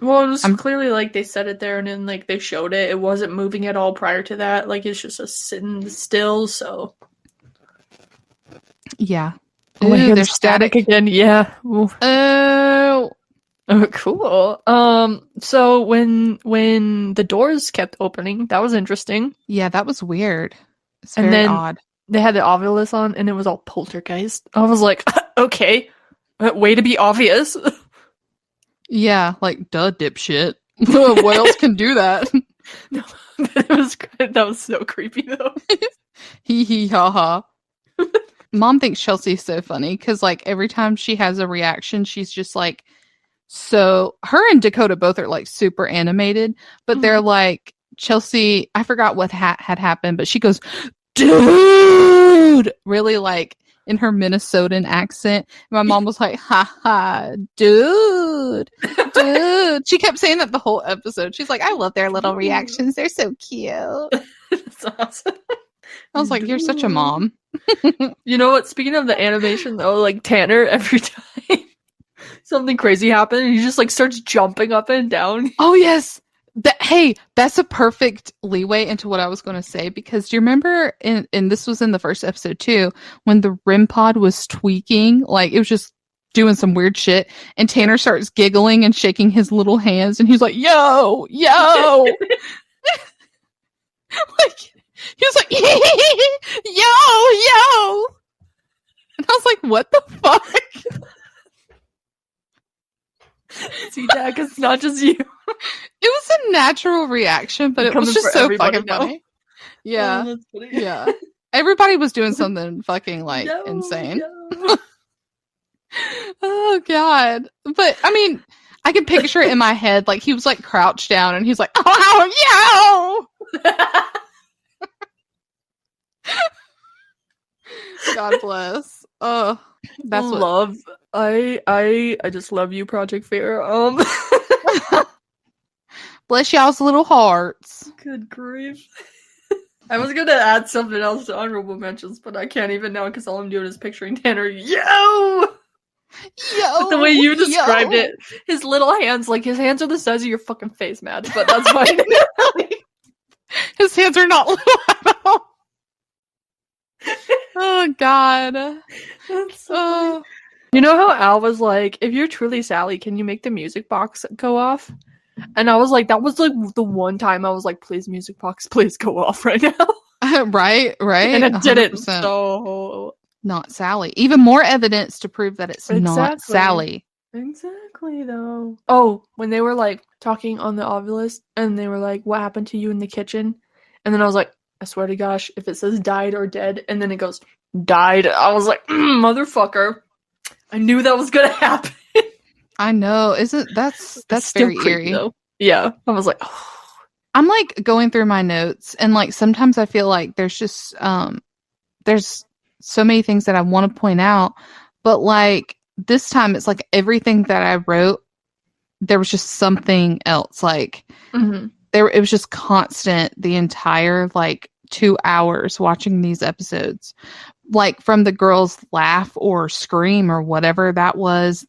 Well, it was clearly, like, they set it there and then, like, they showed it. It wasn't moving at all prior to that. Like, it's just a sitting still, so... Yeah. Oh, ooh, there's static again. Yeah. Ooh. Oh, cool. So when the doors kept opening, that was interesting. Yeah, that was weird. It's very odd. They had the Ovilus on, and it was all poltergeist. I was like, okay, way to be obvious. Yeah, like, duh, dipshit. What else can do that? No, but that was so creepy, though. Hee hee ha ha. Mom thinks Chelsea's so funny, because, like, every time she has a reaction, she's just, like, so... Her and Dakota both are, like, super animated, but they're, like, Chelsea... I forgot what had happened, but she goes, dude! Really, like... in her Minnesotan accent. My mom was like, haha, dude. She kept saying that the whole episode. She's like, I love their little reactions. They're so cute. That's awesome. I was like, you're such a mom. You know what? Speaking of the animation, though, like Tanner, every time something crazy happens, he just like starts jumping up and down. Oh, yes. Hey, that's a perfect leeway into what I was going to say, because do you remember, and this was in the first episode too, when the REM pod was tweaking, like it was just doing some weird shit, and Tanner starts giggling and shaking his little hands, and he's like, yo! Like, he was like, yo! And I was like, what the fuck? See, Dak, it's not just you. It was a natural reaction, but it was just so fucking funny. Yeah. Oh, that's funny. Yeah. Everybody was doing something fucking, like, insane. Oh, God. But, I mean, I can picture it in my head. Like, he was, like, crouched down, and he's like, oh, yo! God bless. Oh, that's what. Love. I just love you, Project Fair. Bless y'all's little hearts. Good grief. I was gonna add something else to honorable mentions, but I can't even now because all I'm doing is picturing Tanner. Yo! But the way you described it, his little hands, like his hands are the size of your fucking face, Mads, but that's fine. His hands are not little at all. Oh, God. That's so funny. You know how Al was like, if you're truly Sallie, can you make the music box go off? And I was like, that was like the one time I was like, please, music box, please go off right now. Right. And it 100%. didn't. So not Sallie. Even more evidence to prove that it's not Sallie. Exactly, though. Oh, when they were like talking on the Ovilus, and they were like, what happened to you in the kitchen? And then I was like, I swear to gosh, if it says died or dead, and then it goes, died, I was like, motherfucker. I knew that was gonna happen. I know. That's very creepy, eerie. Though. Yeah. I was like, oh. I'm like going through my notes, and like sometimes I feel like there's just there's so many things that I want to point out, but like this time it's like everything that I wrote, there was just something else. Like it was just constant the entire like 2 hours watching these episodes. Like from the girls' laugh or scream or whatever that was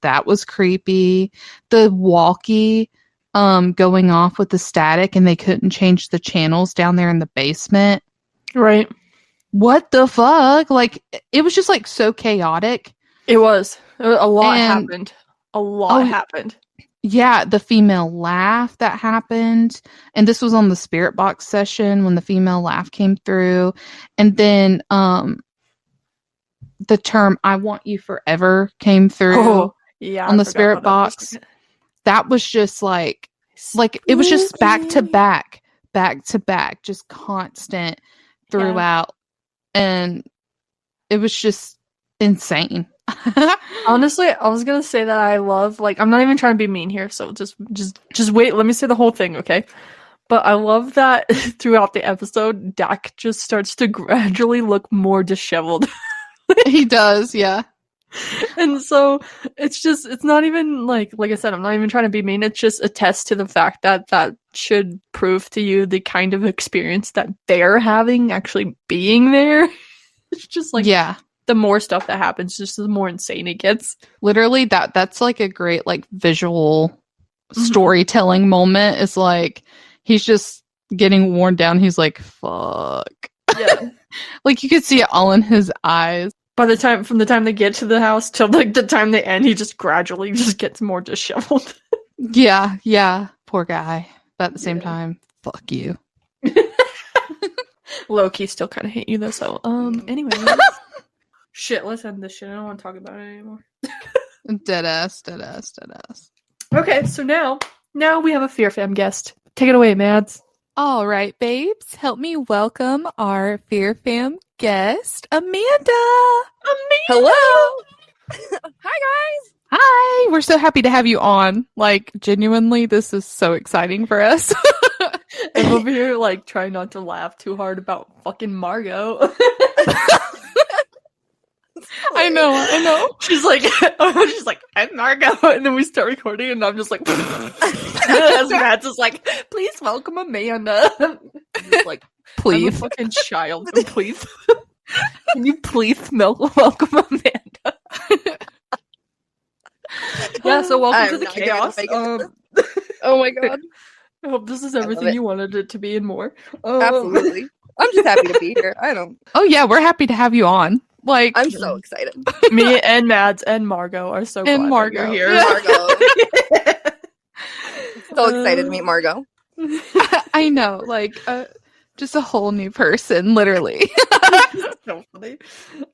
creepy. The walkie going off with the static and they couldn't change the channels down there in the basement. Right. What the fuck? Like, it was just like so chaotic. It was. A lot happened. A lot happened. Yeah, the female laugh that happened. And this was on the spirit box session when the female laugh came through. And then the term "I want you forever" came through on the spirit box. That was just like it was just back to back, just constant throughout. And it was just insane. Honestly, I was gonna say that I love, like, I'm not even trying to be mean here, so just wait, let me say the whole thing, okay? But I love that throughout the episode, Dak just starts to gradually look more disheveled. He does, yeah. And so it's not even like I said, I'm not even trying to be mean. It's just a test to the fact that should prove to you the kind of experience that they're having actually being there. It's just like, yeah, the more stuff that happens, just the more insane it gets. Literally, that's like a great like visual storytelling moment. Is like he's just getting worn down. He's like, fuck. Yeah. Like you could see it all in his eyes. From the time they get to the house till like the time they end, he just gradually just gets more disheveled. Yeah. Poor guy. But at the same time, fuck you. Low-key still kind of hate you though, so anyway. Shit, let's end this shit. I don't want to talk about it anymore. Deadass. Okay, so now we have a Fear Fam guest. Take it away, Mads. All right, babes. Help me welcome our Fear Fam guest, Amanda. Hello. Hi, guys. Hi. We're so happy to have you on. Like, genuinely, this is so exciting for us. I'm over here, like, trying not to laugh too hard about fucking Margot. I know. She's like, I'm Margot, and then we start recording, and I'm just like, as Matt's just like, please welcome Amanda. Like, please, I'm a fucking child, please. Can you please welcome Amanda? Yeah, so welcome to the chaos. Oh my god. I hope this is everything you wanted it to be and more. Absolutely. I'm just happy to be here. Oh yeah, we're happy to have you on. Like, I'm so excited. Me and Mads and Margot are so glad Margot that you're here. Margot. So excited to meet Margot. I know, like, just a whole new person, literally. So funny.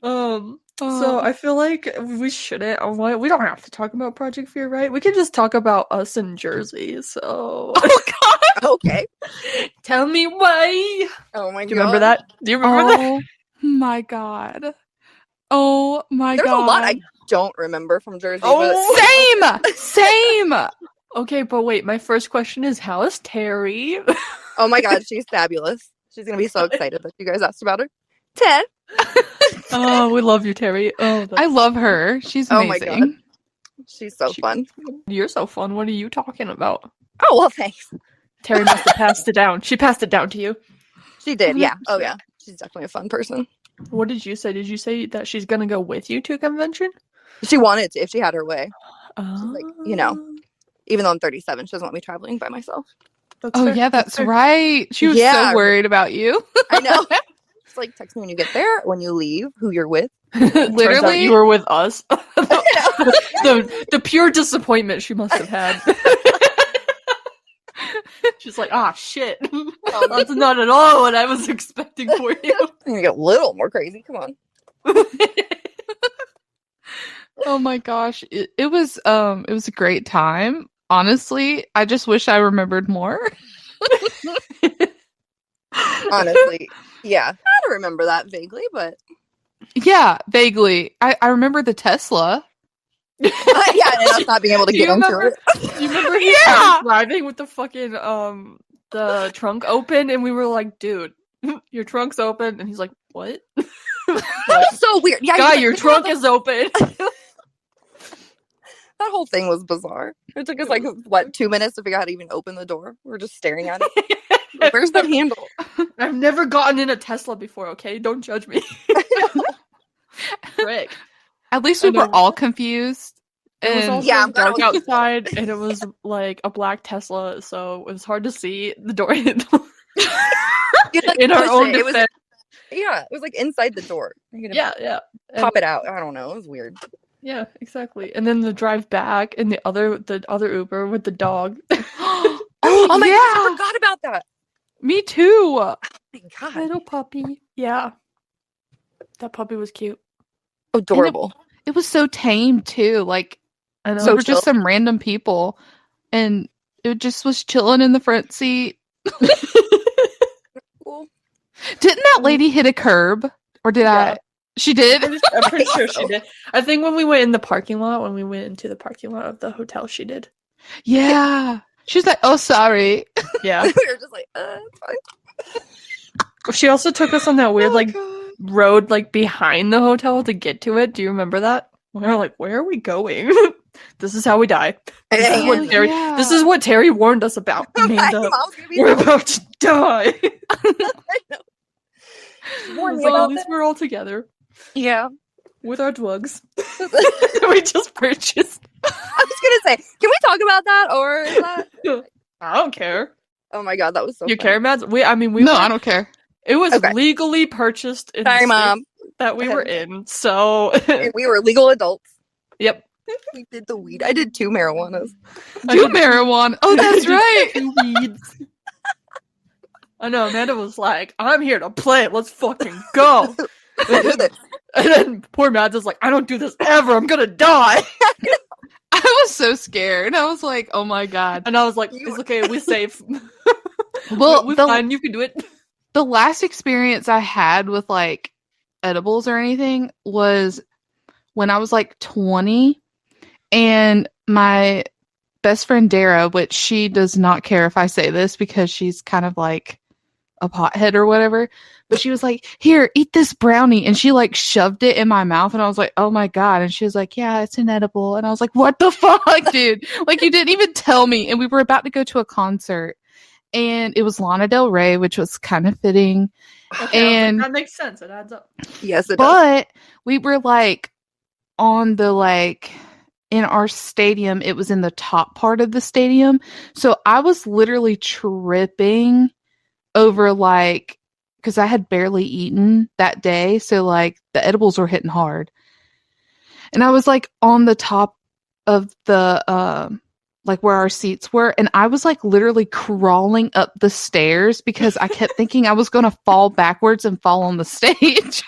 So I feel like we shouldn't. We don't have to talk about Project Fear, right? We can just talk about us in Jersey. So, oh god, okay. Tell me why. Oh my god, do you remember that? Do you remember that? My god. Oh my god. There's a lot I don't remember from Jersey. Oh, same. Okay, but wait. My first question is, how is Terry? Oh my god, she's fabulous. She's gonna be so excited that you guys asked about her. 10. Oh, we love you, Terry. Oh, I love her. She's Oh my amazing. God. She's so fun. You're so fun. What are you talking about? Oh, well, thanks. Terry must have passed it down. She passed it down to you. She did, yeah. 100%. Oh, yeah. She's definitely a fun person. What did you say? Did you say that she's gonna go with you to a convention? She wanted to if she had her way. Oh. She's like, you know, even though I'm 37, she doesn't want me traveling by myself. That's Oh, fair. yeah, that's fair. right. She was Yeah. so worried about you. I know. She's like, text me when you get there, when you leave, who you're with. Turns out Literally- you were with us. the pure disappointment she must have had. She's like, shit. That's not at all what I was expecting for you. I'm gonna get a little more crazy. Come on. Oh my gosh. It was a great time. Honestly, I just wish I remembered more. Honestly, yeah. I don't remember that vaguely, but Yeah, vaguely. I remember the Tesla. yeah, and us not being able to Do get you into remember- it. You remember he was driving with the fucking the trunk open, and we were like, dude, your trunk's open, and he's like, what? That's so weird. Yeah, Guy, he's like, your trunk is open. that whole thing was bizarre. It took us like 2 minutes to figure out how to even open the door. We were just staring at it. Where's the handle? I've never gotten in a Tesla before, okay? Don't judge me. Frick. At least I we were know. all confused. It was And also Yeah, I'm glad dark it was- outside, and it was like a black Tesla, so it was hard to see the door handle. You'd, like, In our push own it. It was, defense. yeah, it was like inside the door. You could Yeah. pop it out. I don't know. It was weird. Yeah, exactly. And then the drive back, and the other Uber with the dog. oh, Oh my yeah. god, I forgot about that. Me too. Oh my god. Little puppy. Yeah. That puppy was cute. Adorable. It was so tame too. Like I know. we So were just chill. some random people, and it just was chilling in the front seat. Cool. Didn't that lady hit a curb? Or did Yeah. I? She did? I'm pretty sure she did. I think when we went in the parking lot, when we went into the parking lot of the hotel, she did. Yeah. She's like, oh, sorry. Yeah. We were just like, it's fine. She also took us on that weird, Oh, like, God. road, like, behind the hotel to get to it. Do you remember that? We were like, where are we going? This is how we die. This is Oh, what Terry, yeah. this is what Terry warned us about. My Amanda, mom's gonna be we're so about to die. warned me So at about least that. we're all together Yeah. with our drugs. I We just purchased. was gonna say, can we talk about that or is that? I don't care. Oh my god, that was so. You fun. care, Mads? We No, I don't care. It was Okay. legally purchased in Sorry, the mom. state that we were in. So, We were legal adults. yep. We did the weed. I did 2 marijuanas. Do marijuana. Oh, that's right. Two weeds. I know. Amanda was like, "I'm here to play. Let's fucking go." Do this. And then poor Mads is like, "I don't do this ever. I'm gonna die." I was so scared. I was like, oh my God. And I was like, You- "It's okay. We're safe. Well, we're the- fine. You can do it." The last experience I had with like edibles or anything was when I was like 20, and my best friend Dara, which she does not care if I say this because she's kind of like a pothead or whatever, but she was like, here, eat this brownie, and she like shoved it in my mouth, and I was like, oh my God. And she was like, yeah, it's an edible. And I was like, what the fuck, dude? Like, you didn't even tell me. And we were about to go to a concert, and it was Lana Del Rey, which was kind of fitting. And- that makes sense. It adds up. Yes, it does. But we were like on the like in our stadium, it was in the top part of the stadium. So I was literally tripping over like, because I had barely eaten that day. So like the edibles were hitting hard. And I was like on the top of the like where our seats were, and I was like literally crawling up the stairs because I kept thinking I was going to fall backwards and fall on the stage.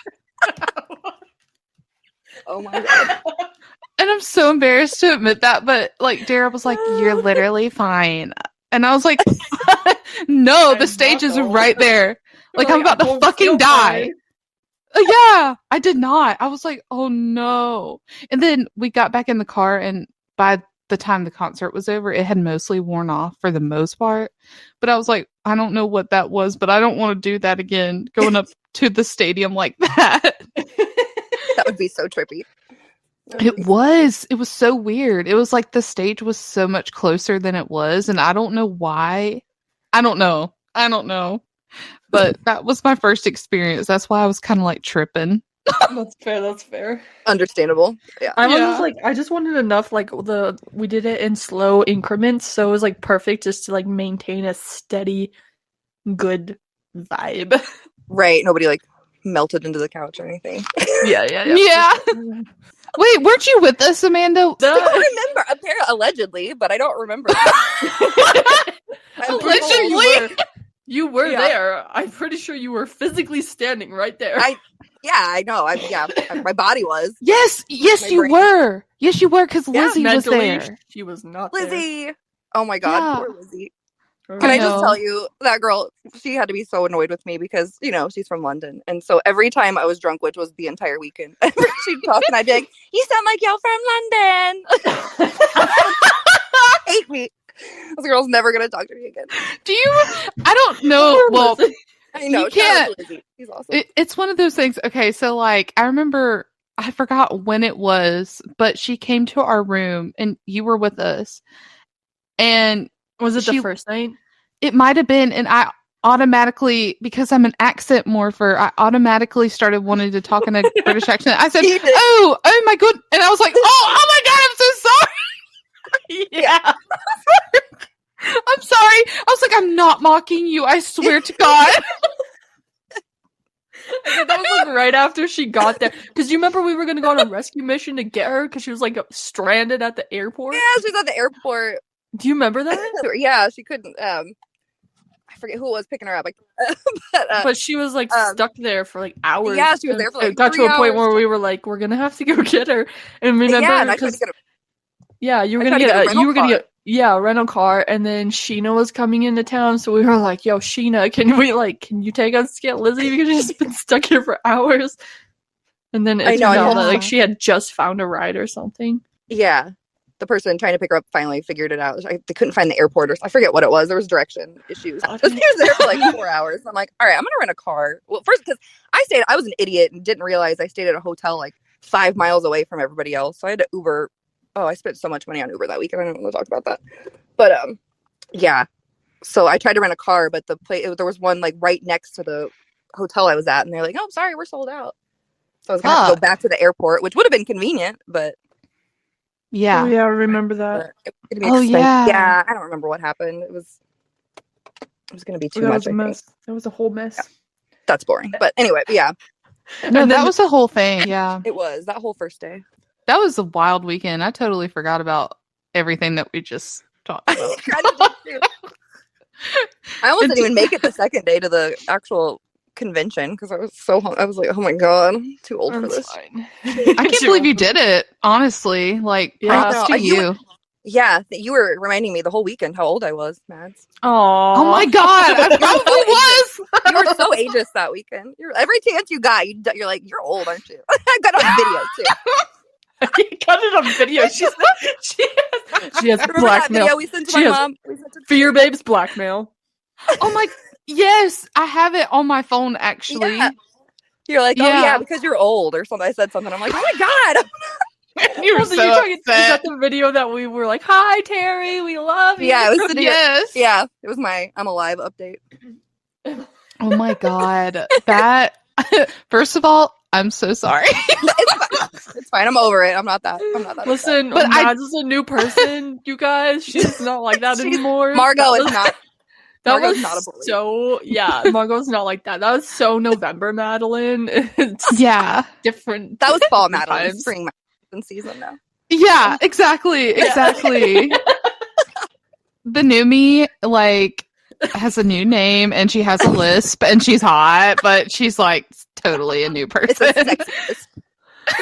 Oh my god. And I'm so embarrassed to admit that, but like Dara was like, "You're literally fine," and I was like, "No, the I'm stage is not going. right there. Like I'm I about to don't fucking feel die." fine. Yeah, I did not. I was like, "Oh no!" And then we got back in the car, and by the time the concert was over, it had mostly worn off for the most part. But I was like, I don't know what that was, but I don't want to do that again. Going up to the stadium like that. That would be so trippy. It was so weird. It was like the stage was so much closer than it was, and I don't know why. I don't know. But that was my first experience. That's why I was kind of like tripping. That's fair. Understandable. Yeah. I was just like, I just wanted enough, like, we did it in slow increments, so it was like perfect just to like maintain a steady, good vibe. Right. Nobody like melted into the couch or anything. Yeah. Wait, weren't you with us, Amanda? I don't remember. Apparently, allegedly, but I don't remember. Allegedly? You were there. I'm pretty sure you were physically standing right there. I know. My body was. Yes, you were. Yes, you were, because Lizzie was there. She was not Lizzie. there. Oh my God, poor Lizzie. Can I just tell you, that girl, she had to be so annoyed with me because, she's from London. And so every time I was drunk, which was the entire weekend, she'd talk and I'd be like, you sound like y'all from London. Hate me. This girl's never going to talk to me again. I don't know. Well, I know. You can't. She's awesome. It's one of those things. Okay, so like, I remember, I forgot when it was, but she came to our room and you were with us. And was it the first night? It might have been, and I automatically, because I'm an accent morpher, I automatically started wanting to talk in a British accent. I said, oh my God. And I was like, oh my God, I'm so sorry. Yeah. I'm sorry. I was like, I'm not mocking you. I swear to God. That was like right after she got there. Because you remember we were going to go on a rescue mission to get her because she was like stranded at the airport? Yeah, she was at the airport. Do you remember that? Yeah, she couldn't. I forget who was picking her up. But she was like stuck there for like hours. Yeah, she was there for like it got 3 to a point hours. where we were like, we're gonna have to go get her. And remember, yeah, and I tried to get her. Yeah, you were gonna get a rental car, and then Sheena was coming into town, so we were like, "Yo, Sheena, can you take us to get Lizzie because she's been stuck here for hours?" And then it turned out that like she had just found a ride or something. Yeah. The person trying to pick her up finally figured it out. They couldn't find the airport, or I forget what it was. There was direction issues. She was there for like 4 hours. I'm like, all right, I'm gonna rent a car. Well, first because I was an idiot and didn't realize I stayed at a hotel like 5 miles away from everybody else. So I had to Uber. Oh, I spent so much money on Uber that weekend. I don't want to talk about that. But yeah. So I tried to rent a car, but there was one like right next to the hotel I was at, and they're like, "Oh, I'm sorry, we're sold out." So I was gonna have to go back to the airport, which would have been convenient, but. Yeah. Oh, yeah, I remember that. Yeah, I don't remember what happened. It was going to be too much. That was a whole mess. Yeah. That's boring. But anyway, yeah. No, that was the whole thing. Yeah. It was that whole first day. That was a wild weekend. I totally forgot about everything that we just talked about. I almost didn't even make it the second day to the actual convention because I was like, oh my God, I'm too old for this. Fine. I can't believe you did it, honestly. Like, props to you. Yeah, you were reminding me the whole weekend how old I was, Mads. Oh my God, I probably was. You were so ageist that weekend. Every chance you got, you're like, you're old, aren't you? I got it on video too. You got it on video. She has blackmail. Video we sent to my mom. Fear Babes blackmail. Oh my. Yes, I have it on my phone, actually. Yeah. You're like, oh yeah, because you're old or something. I said something. I'm like, oh my God. You were so upset. Is that the video that we were like, hi, Terry, we love you? Yeah, it was yeah, it was my I'm Alive update. Oh my God. That, first of all, I'm so sorry. It's fine. I'm over it. I'm not that. Listen, but Mads is a new person, you guys. She's not like that anymore. Margot is not. Margot's not a bully. So yeah, Margot's not like that. That was so November Madeline. It's different. That was fall Madeline, spring Madeline season now. Yeah, exactly. The new me, like, has a new name and she has a lisp and she's hot, but she's like totally a new person.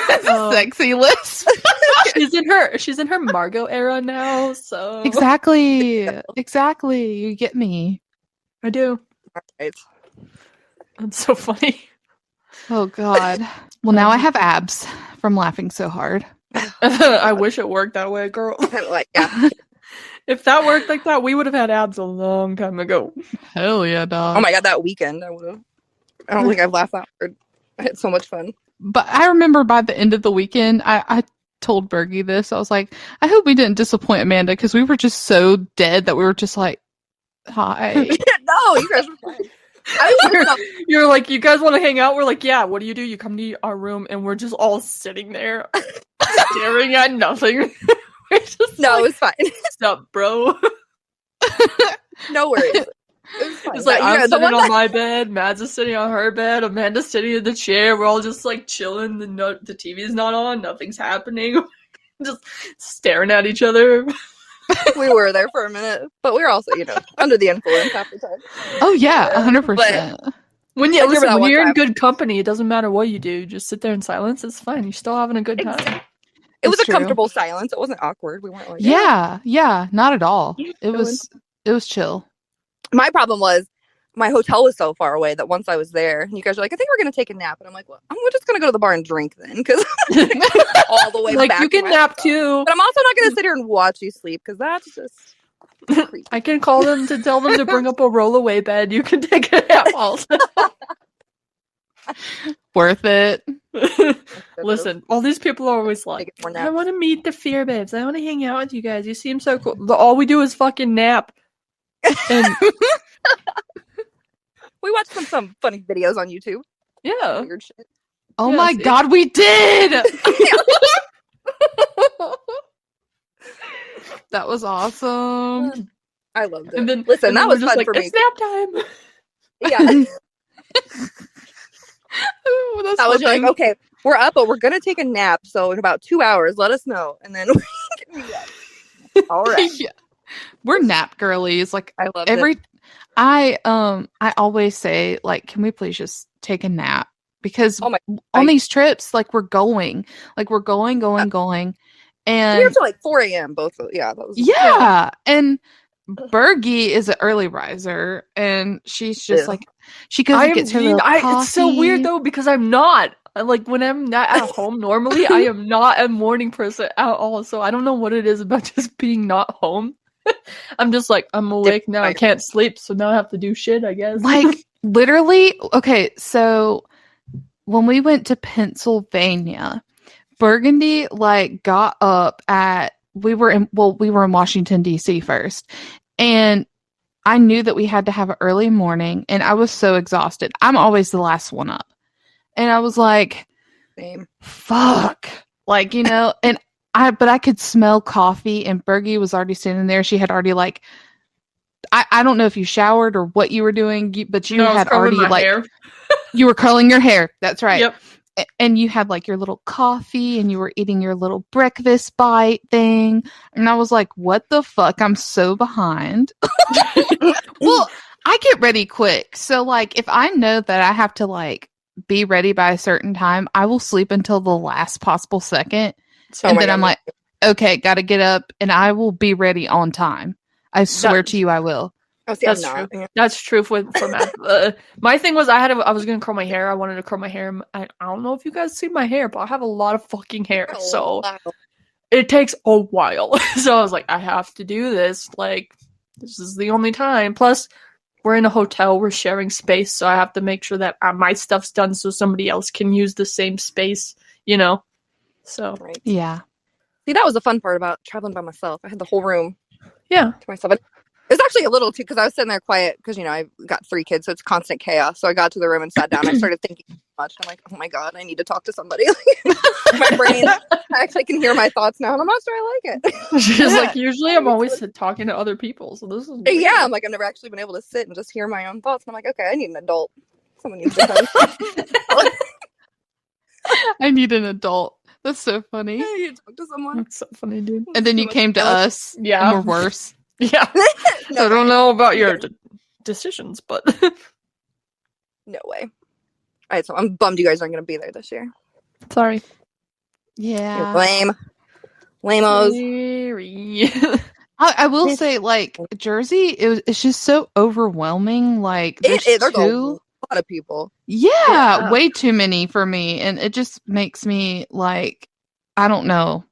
It's a sexy lisp. It's a sexy lisp. She's in her Margot era now, so exactly. You get me. I do. Right. That's so funny. Oh God. Well, now I have abs from laughing so hard. I wish it worked that way, girl. Yeah. If that worked like that, we would have had abs a long time ago. Hell yeah, dog. Oh my God, that weekend I would have. I don't think I've laughed that hard. I had so much fun. But I remember by the end of the weekend, I told Burgy this. I was like, I hope we didn't disappoint Amanda because we were just so dead that we were just like, hi. No, you guys were fine. You're like, you guys want to hang out? We're like, yeah. What do? You come to our room, and we're just all sitting there, staring at nothing. We're just no, like, it was fine. What's up, bro? No worries. It was fine. It's like, I'm sitting on my bed, Mads is sitting on her bed, Amanda's sitting in the chair. We're all just like chilling. The TV's not on. Nothing's happening. Just staring at each other. We were there for a minute, but we were also, under the influence half the time. Oh yeah, 100%. When you're in good company, it doesn't matter what you do. You just sit there in silence. It's fine. You're still having a good time. Exactly. It was a comfortable silence. It wasn't awkward. We weren't like, yeah, not at all. It was chill. My problem was my hotel was so far away that once I was there, you guys were like, I think we're going to take a nap. And I'm like, well, we're just going to go to the bar and drink then. Because all the way like, back. You can nap too. But I'm also not going to sit here and watch you sleep because that's just creepy. I can call them to tell them to bring up a rollaway bed. You can take a nap also. Worth it. Listen, all these people are always like, I want to meet the Fear Babes. I want to hang out with you guys. You seem so cool. All we do is fucking nap. And we watched some funny videos on YouTube. Yeah. Weird shit. Oh my god, we did! That was awesome. I loved it. And then, listen, that was fun like, for me. It's nap time. Yeah. Ooh, I was like, okay, we're up, but we're gonna take a nap. So in about 2 hours, let us know, and then we can do that. All right. Yeah. We're nap girlies. Like I love it. I always say, like, can we please just take a nap? Because on these trips, like, we're going. And we were till like 4 a.m. both. Yeah. That was, yeah. And Burgy is an early riser, and she's just like, she goes and gets her little coffee. It's so weird though, because I'm not. Like, when I'm not at home normally, I am not a morning person at all. So I don't know what it is about just being not home. I'm just like, I'm awake now. I can't sleep, so now I have to do shit, I guess. Like, literally, okay, so when we went to Pennsylvania, Burgundy, like, got up at, we were in Washington, D.C. first, and I knew that we had to have an early morning, and I was so exhausted. I'm always the last one up. And I was like, same. Fuck. Like, and I could smell coffee, and Burgy was already standing there. She had already, like, I don't know if you showered or what you were doing, but you had already, like, hair. You were curling your hair. That's right. Yep. And you had, like, your little coffee, and you were eating your little breakfast bite thing. And I was like, what the fuck? I'm so behind. Well, I get ready quick. So, like, if I know that I have to, like, be ready by a certain time, I will sleep until the last possible second. And then I'm like, okay, got to get up, and I will be ready on time. I swear to you, I will. Oh, see, that's true. That's true for Matt. My thing was, I was gonna curl my hair. I wanted to curl my hair. I don't know if you guys see my hair, but I have a lot of fucking hair, so it takes a while. So I was like, I have to do this. Like, this is the only time. Plus, we're in a hotel. We're sharing space, so I have to make sure that my stuff's done so somebody else can use the same space. So yeah. See, that was the fun part about traveling by myself. I had the whole room. Yeah. To myself. It was actually a little too, because I was sitting there quiet because, I've got 3 kids, so it's constant chaos. So I got to the room and sat down. I started thinking too much. I'm like, oh my God, I need to talk to somebody. My brain, I actually can hear my thoughts now, and I'm not sure I like it. She's like, usually I'm always talking to other people, so this is weird. Yeah, I'm like, I've never actually been able to sit and just hear my own thoughts. And I'm like, okay, I need an adult. Someone needs to come. I need an adult. That's so funny. You talk to someone. That's so funny, dude. And then you came to us. Yeah. And we're worse. Yeah. No, I don't know about your decisions, but no way. All right, so I'm bummed you guys aren't going to be there this year. Sorry. Yeah. You're lame. Lamos. I will say, like, Jersey, it's just so overwhelming. Like, there's a lot of people. Yeah, way too many for me. And it just makes me, like, I don't know.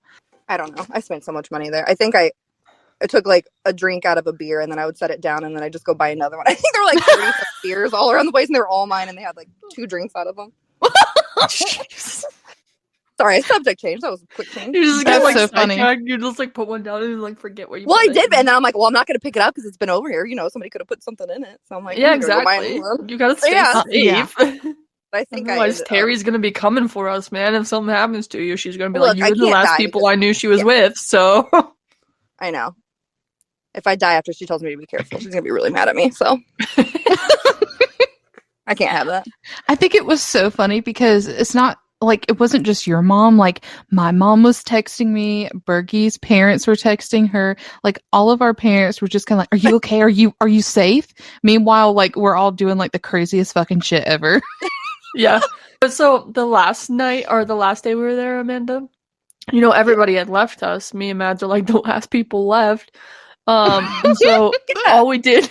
I spent so much money there. I think I I took like a drink out of a beer and then I would set it down and then I just go buy another one. I think there were like 30 beers all around the place and they were all mine and they had like 2 drinks out of them. Sorry, subject change. That was a quick change. You just That's get like so funny. sidetracked. You just like put one down and you like forget where you. Well, put I did, it. and then I'm like, well, I'm not going to pick it up because it's been over here. You know, somebody could have put something in it. So I'm like, Yeah, I'm gonna go buy a exactly. new one. You gotta stay Yeah. safe. But I think Otherwise, Terry's gonna be coming for us, man. If something happens to you, she's gonna be Look, like, I "You were the can't last die people because- I knew she was yeah. with." So I know. If I die after she tells me to be careful, she's going to be really mad at me. So I can't have that. I think it was so funny because it's not like it wasn't just your mom. Like my mom was texting me, Burgy's parents were texting her. Like all of our parents were just kind of like, "Are you okay? Are you safe?" Meanwhile, like we're all doing like the craziest fucking shit ever. yeah. So the last night or the last day we were there, Amanda, you know, everybody had left us. Me and Mads are like the last people left. And so all we did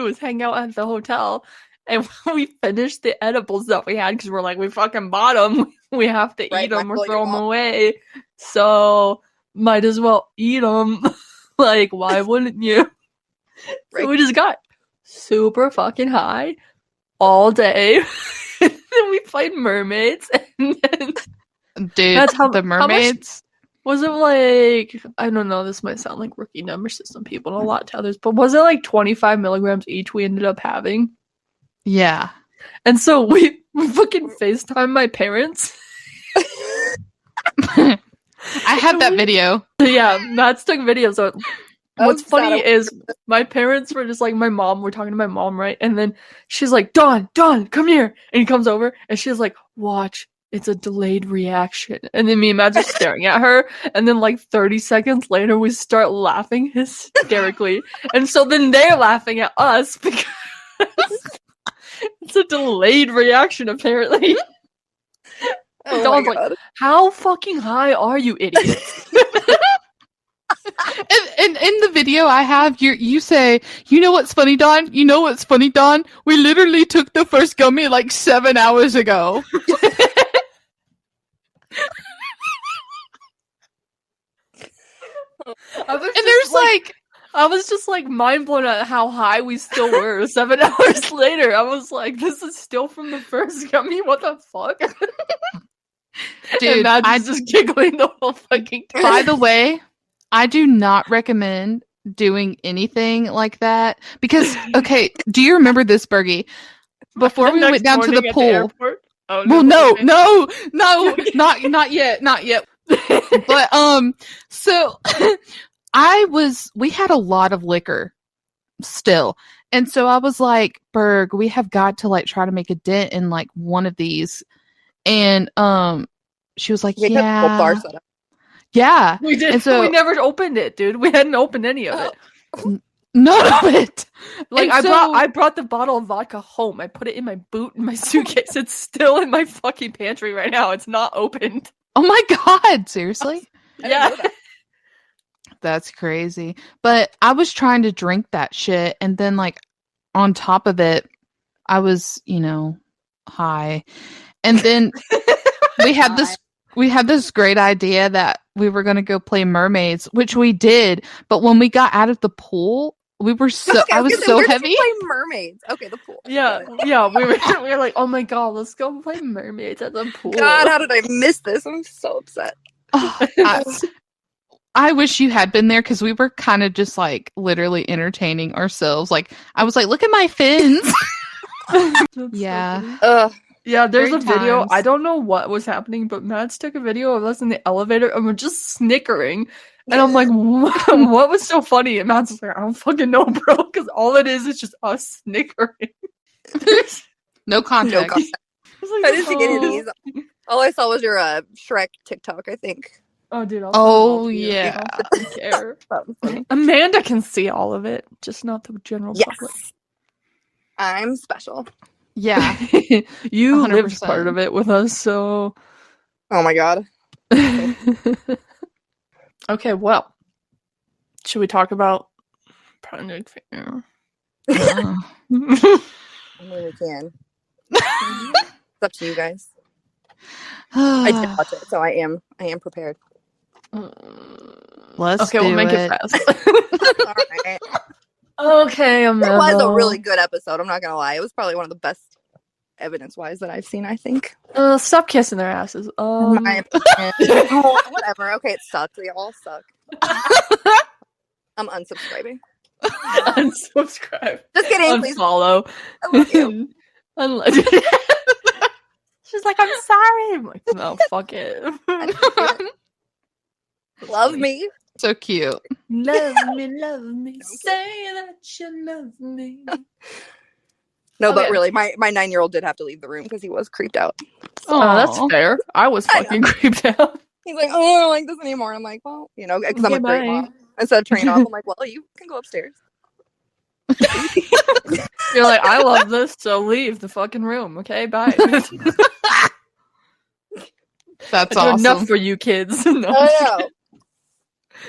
was hang out at the hotel. And when we finished the edibles that we had, because we're like, we fucking bought them. We have to Right, eat them might or as well throw eat them 'em all. away. So might as well eat them. Like, why wouldn't you? Right. So we just got super fucking high all day. And then we played mermaids. And then Dude, That's how- the how much- mermaids. was it like, I don't know, this might sound like rookie numbers to some people and a lot to others, but was it like 25 milligrams each we ended up having? Yeah. And so we fucking FaceTime my parents. I had that video. Yeah, Matt's took videos. So what's I'm funny sad. is my parents were just like, we're talking to my mom, right? And then she's like, Dawn, come here. And he comes over and she's like, watch, it's a delayed reaction. And then me and Matt are staring at her. And then like 30 seconds later, we start laughing hysterically. And so then they're laughing at us because it's a delayed reaction, apparently. Oh Dawn's my like, God. how fucking high are you, idiots? And in the video I have, you say, "You know what's funny, Dawn? You know what's funny, Dawn? We literally took the first gummy like 7 hours ago." I was just like mind blown at how high we still were 7 hours later. I was like, this is still from the first gummy? What the fuck? Dude, and Matt's just giggling the whole fucking time. by the way, I do not recommend doing anything like that because, okay, do you remember this, Burgy? Before we went down to the pool. Oh, Well, no, okay. not yet. But so we had a lot of liquor still. And so I was like, "Berg, we have got to like try to make a dent in like one of these." And she was like, We had a full bar "Yeah. set up. Yeah." We did. And so- we never opened it, dude. We hadn't opened any of it. None of it. Like And I brought the bottle of vodka home. I put it in my boot in my suitcase. It's still in my fucking pantry right now. It's not opened. Oh my God, seriously? I didn't Yeah. know that. That's crazy. But I was trying to drink that shit, and then like on top of it, I was, high. And then we had this great idea that we were going to go play mermaids, which we did. But when we got out of the pool, we were so Okay, I was gonna say, so where did heavy. you play mermaids. Okay, the pool. Yeah, yeah. We were like, oh my God, let's go play mermaids at the pool. God, how did I miss this? I'm so upset. Oh, I wish you had been there because we were kind of just like literally entertaining ourselves. Like I was like, "Look at my fins." That's so Yeah. funny. Ugh. Yeah, there's Great a video. times. I don't know what was happening, but Mads took a video of us in the elevator and we're just snickering. And I'm like, what was so funny? And Mads was like, I don't fucking know, bro, because all it is just us snickering. No context. No context. Like, I didn't see any of oh. these. All I saw was your Shrek TikTok, I think. Oh, dude. I'll Oh, send it all to you. yeah. I don't care. That was funny. Amanda can see all of it, just not the general Yes. public. I'm special. Yeah. You lived 100%. part of it with us, so. Oh my God. Okay, well, should we talk about Project Fair? Uh, I mean, we can. It's up to you guys. I did watch it, so I am prepared. Let's Okay, do we'll make it it. fast. All right. Okay, It was a Amanda. really good episode. I'm not gonna lie. It was probably one of the best evidence-wise that I've seen. I think. Stop kissing their asses. In my opinion. Oh, whatever. Okay, it sucks. They all suck. I'm unsubscribing. Unsubscribe. Just kidding. Please. Unfollow. I love you. She's like, I'm sorry. I'm like, no, fuck it. Love me. So cute. Love me. Say that you love me. No, but Okay. really, my 9-year-old did have to leave the room because he was creeped out. Oh, that's Aw. fair. I was I fucking creeped out. He's like, oh, I don't like this anymore. I'm like, well, because I'm a great Bye. mom. Instead of turning off, I'm like, well, you can go upstairs. You're like, I love this, so leave the fucking room, okay? Bye. That's I do awesome. enough for you kids. No, I know.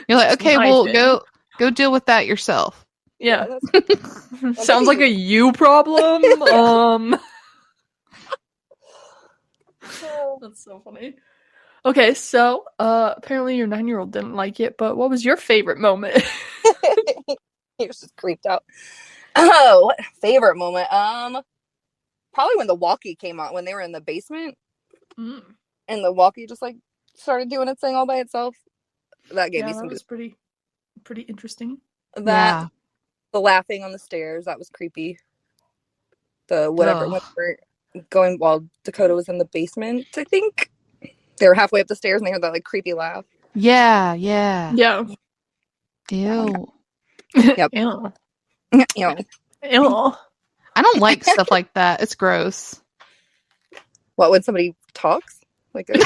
You're like, okay, Nice, well, man. go deal with that yourself. yeah. That's- Sounds like a you problem. That's so funny. Okay, so apparently your 9-year-old didn't like it, but what was your favorite moment? He was just creeped out. Oh, what favorite moment? Probably when the walkie came on, when they were in the basement, Mm. and the walkie just like started doing its thing all by itself. That gave Yeah, me that some. was pretty interesting. Yeah. The laughing on the stairs, that was creepy. The whatever Ugh. when they were going while Dakota was in the basement, I think. They were halfway up the stairs and they heard that like creepy laugh. Yeah. Yeah. Ew. Yep. Ew. Ew. Ew. I don't like stuff like that. It's gross. What, when somebody talks? Like a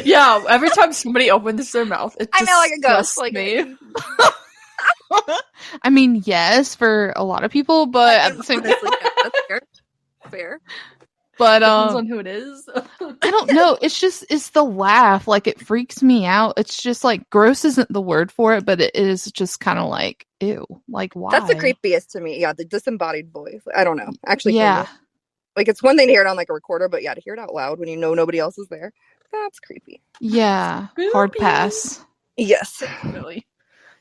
Yeah, every time somebody opens their mouth, it I know, like a ghost. disgusts Like me. I mean, yes, for a lot of people, but at the same time, honestly, yeah, that's fair. Fair. but Depends on who it is. I don't know. It's the laugh. Like it freaks me out. It's just like gross isn't the word for it, but it is just kind of like ew. Like why? That's the creepiest to me. Yeah, the disembodied voice. I don't know. Actually, Yeah. like it's one thing to hear it on like a recorder, but yeah, to hear it out loud when you know nobody else is there, that's creepy. Yeah. Hard Spooky. pass. Yes, Really.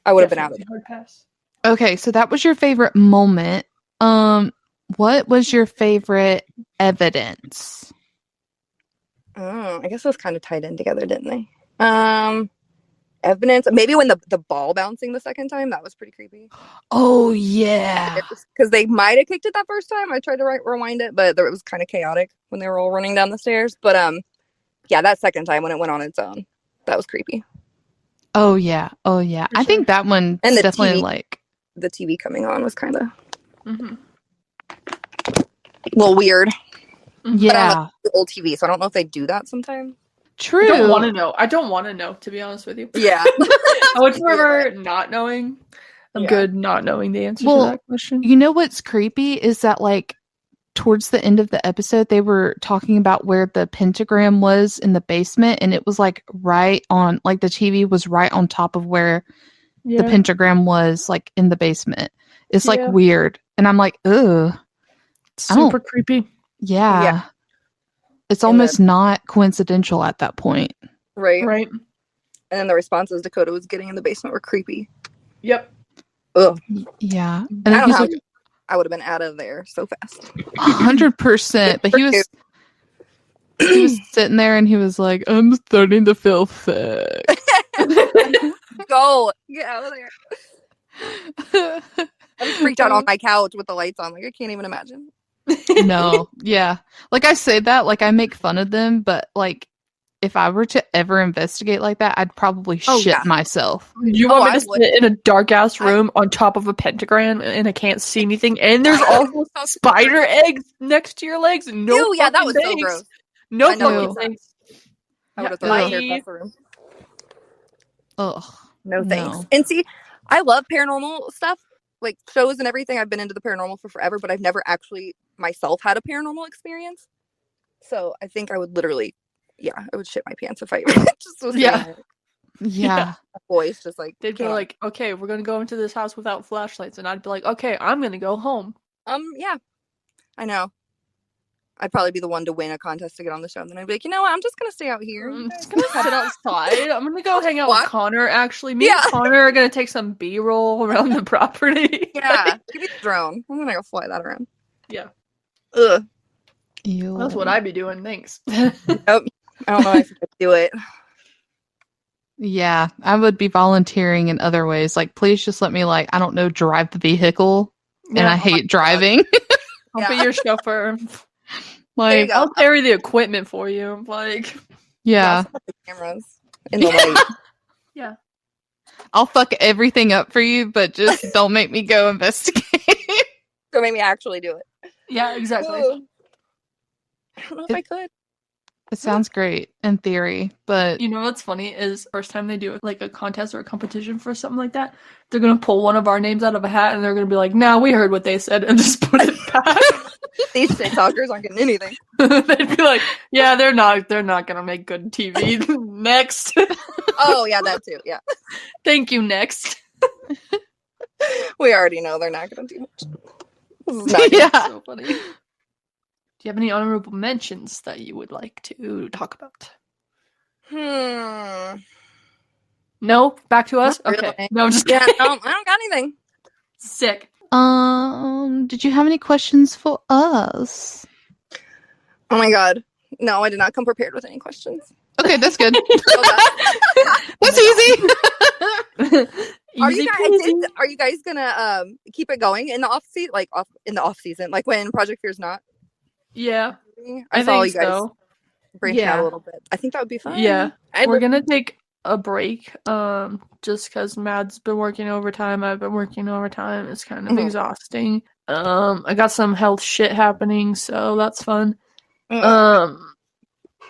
I would have been out of Definitely hard pass. Okay, so that was your favorite moment. What was your favorite evidence? it. I guess those kind of tied in together, didn't they? Evidence. Maybe when the ball bouncing the second time, that was pretty creepy. Oh yeah. Because they might have kicked it that first time. I tried to rewind it, but it was kind of chaotic when they were all running down the stairs. But yeah, that second time when it went on its own, that was creepy. Oh yeah. For I think sure. that one And the definitely TV. like The TV coming on was kind of Mm-hmm. a little weird. yeah. The old TV, so I don't know if they do that sometimes. True. I don't want to know. I don't want to know, to be honest with you. Yeah. I would prefer not knowing. I'm Yeah. good not knowing the answer Well, to that question. You know what's creepy is that like towards the end of the episode they were talking about where the pentagram was in the basement and it was like right on like the TV was right on top of where Yeah. the pentagram was like in the basement. It's like Yeah. weird. And I'm like, ugh. I don't- Super creepy. Yeah. Yeah. It's And almost not coincidental at that point. Right. Right. And then the responses Dakota was getting in the basement were creepy. Yep. Ugh. Yeah. And I then don't he's know like, how I would have been out of there so fast. 100%. But he was sitting there and he was like, I'm starting to feel sick. Go. Get out of there. I'm freaked out on my couch with the lights on. Like, I can't even imagine. No, yeah. Like I say that, like I make fun of them, but like if I were to ever investigate like that, I'd probably Oh, shit yeah. myself. You Oh, want me I to would. sit in a dark ass room on top of a pentagram and I can't see anything? And there's also spider eggs next to your legs. No, Ew, yeah, that fucking was so thanks. gross. No I know fucking what thanks. I would have Yeah, thrown my Ugh. hair bye. across the room. Ugh. No thanks. No. And see, I love paranormal stuff, like shows and everything. I've been into the paranormal for forever, but I've never actually myself had a paranormal experience. So I think I would literally, I would shit my pants if I just was Yeah. saying it. Yeah. A voice just like They'd be came out. like, okay, we're going to go into this house without flashlights. And I'd be like, okay, I'm going to go home. Yeah, I know. I'd probably be the one to win a contest to get on the show, and then I'd be like, you know what? I'm just gonna stay out here. I'm just gonna sit outside. I'm gonna go hang out What? with Connor. Actually, me and Connor are gonna take some B-roll around the property. Yeah, give me the drone. I'm gonna go fly that around. Yeah. Ugh. Ew. That's what I'd be doing. Thanks. Nope. I don't know if I could do it. Yeah, I would be volunteering in other ways. Like, please just let me, like, I don't know, drive the vehicle. And I hate driving. I'll be your chauffeur. Like, I'll carry the equipment for you. Like, yeah. The cameras in the light. Yeah. I'll fuck everything up for you, but just don't make me go investigate. Don't make me actually do it. Yeah, exactly. Ugh. I don't know if I could. It sounds great in theory, but You know what's funny is first time they do like a contest or a competition for something like that, they're gonna pull one of our names out of a hat and they're gonna be like, "Nah, we heard what they said," and just put it back. These TikTokers aren't getting anything. They'd be like, "Yeah, they're not gonna make good TV." Next. Oh yeah, that too. Yeah, Thank you. Next. we already know they're not gonna do much. This is not yeah. So funny. Do you have any honorable mentions that you would like to talk about? No? Back to us? Not Okay. really. No, I'm just Yeah, kidding. no, I don't got anything. Sick. Did you have any questions for us? Oh my god. No, I did not come prepared with any questions. Okay, that's good. So That's easy. Are Easy you peasy. guys? Are you guys gonna keep it going in the off season? Like in the off season, like when Project Fear's not? Yeah, I I saw think you guys so. branching out Yeah. a little bit. I think that would be fun. Yeah. I'd We're look- gonna take a break, just because Mad's been working overtime. I've been working overtime. It's kind of Mhm. exhausting. I got some health shit happening, so that's fun. Mm.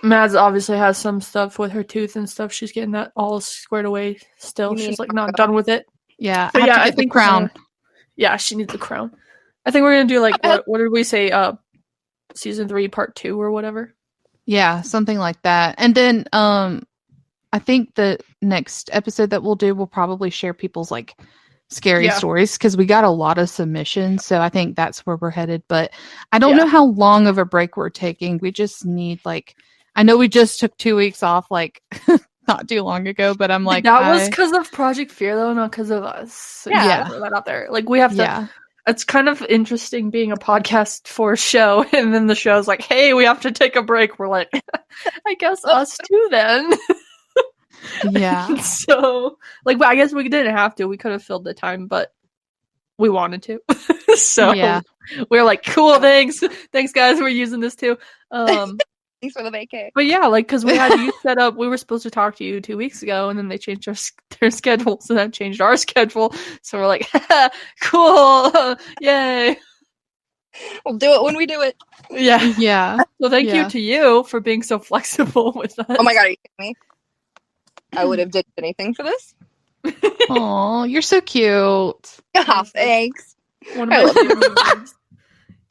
Mads obviously has some stuff with her tooth and stuff. She's getting that all squared away still. You mean- She's like not done with it. Yeah, But I have yeah, to I get the think we're crown. Yeah, she needs the crown. I think we're gonna do like what did we say? Season 3, part 2 or whatever. Yeah, something like that. And then I think the next episode that we'll do will probably share people's like scary Yeah. stories because we got a lot of submissions. So I think that's where we're headed. But I don't Yeah. know how long of a break we're taking. We just need like I know we just took 2 weeks off like not too long ago, but I'm like that was because of Project Fear though, not because of us. So Yeah. yeah, throw that out there. Like we have to. yeah. It's kind of interesting being a podcast for a show, and then the show's like, "Hey, we have to take a break." We're like, "I guess us too then." Yeah. So, like, I guess we didn't have to. We could have filled the time, but we wanted to. So Yeah. we're like, "Cool, thanks, guys. We're using this too." Thanks for the vacay. But yeah, like, because we had you set up, we were supposed to talk to you 2 weeks ago, and then they changed their schedule, so that changed our schedule. So we're like, cool, yay. We'll do it when we do it. Yeah. Yeah. So thank Yeah. you to you for being so flexible with us. Oh my god, are you kidding me? I would have did anything for this. Oh, you're so cute. Oh, thanks. One I of love my you. humans.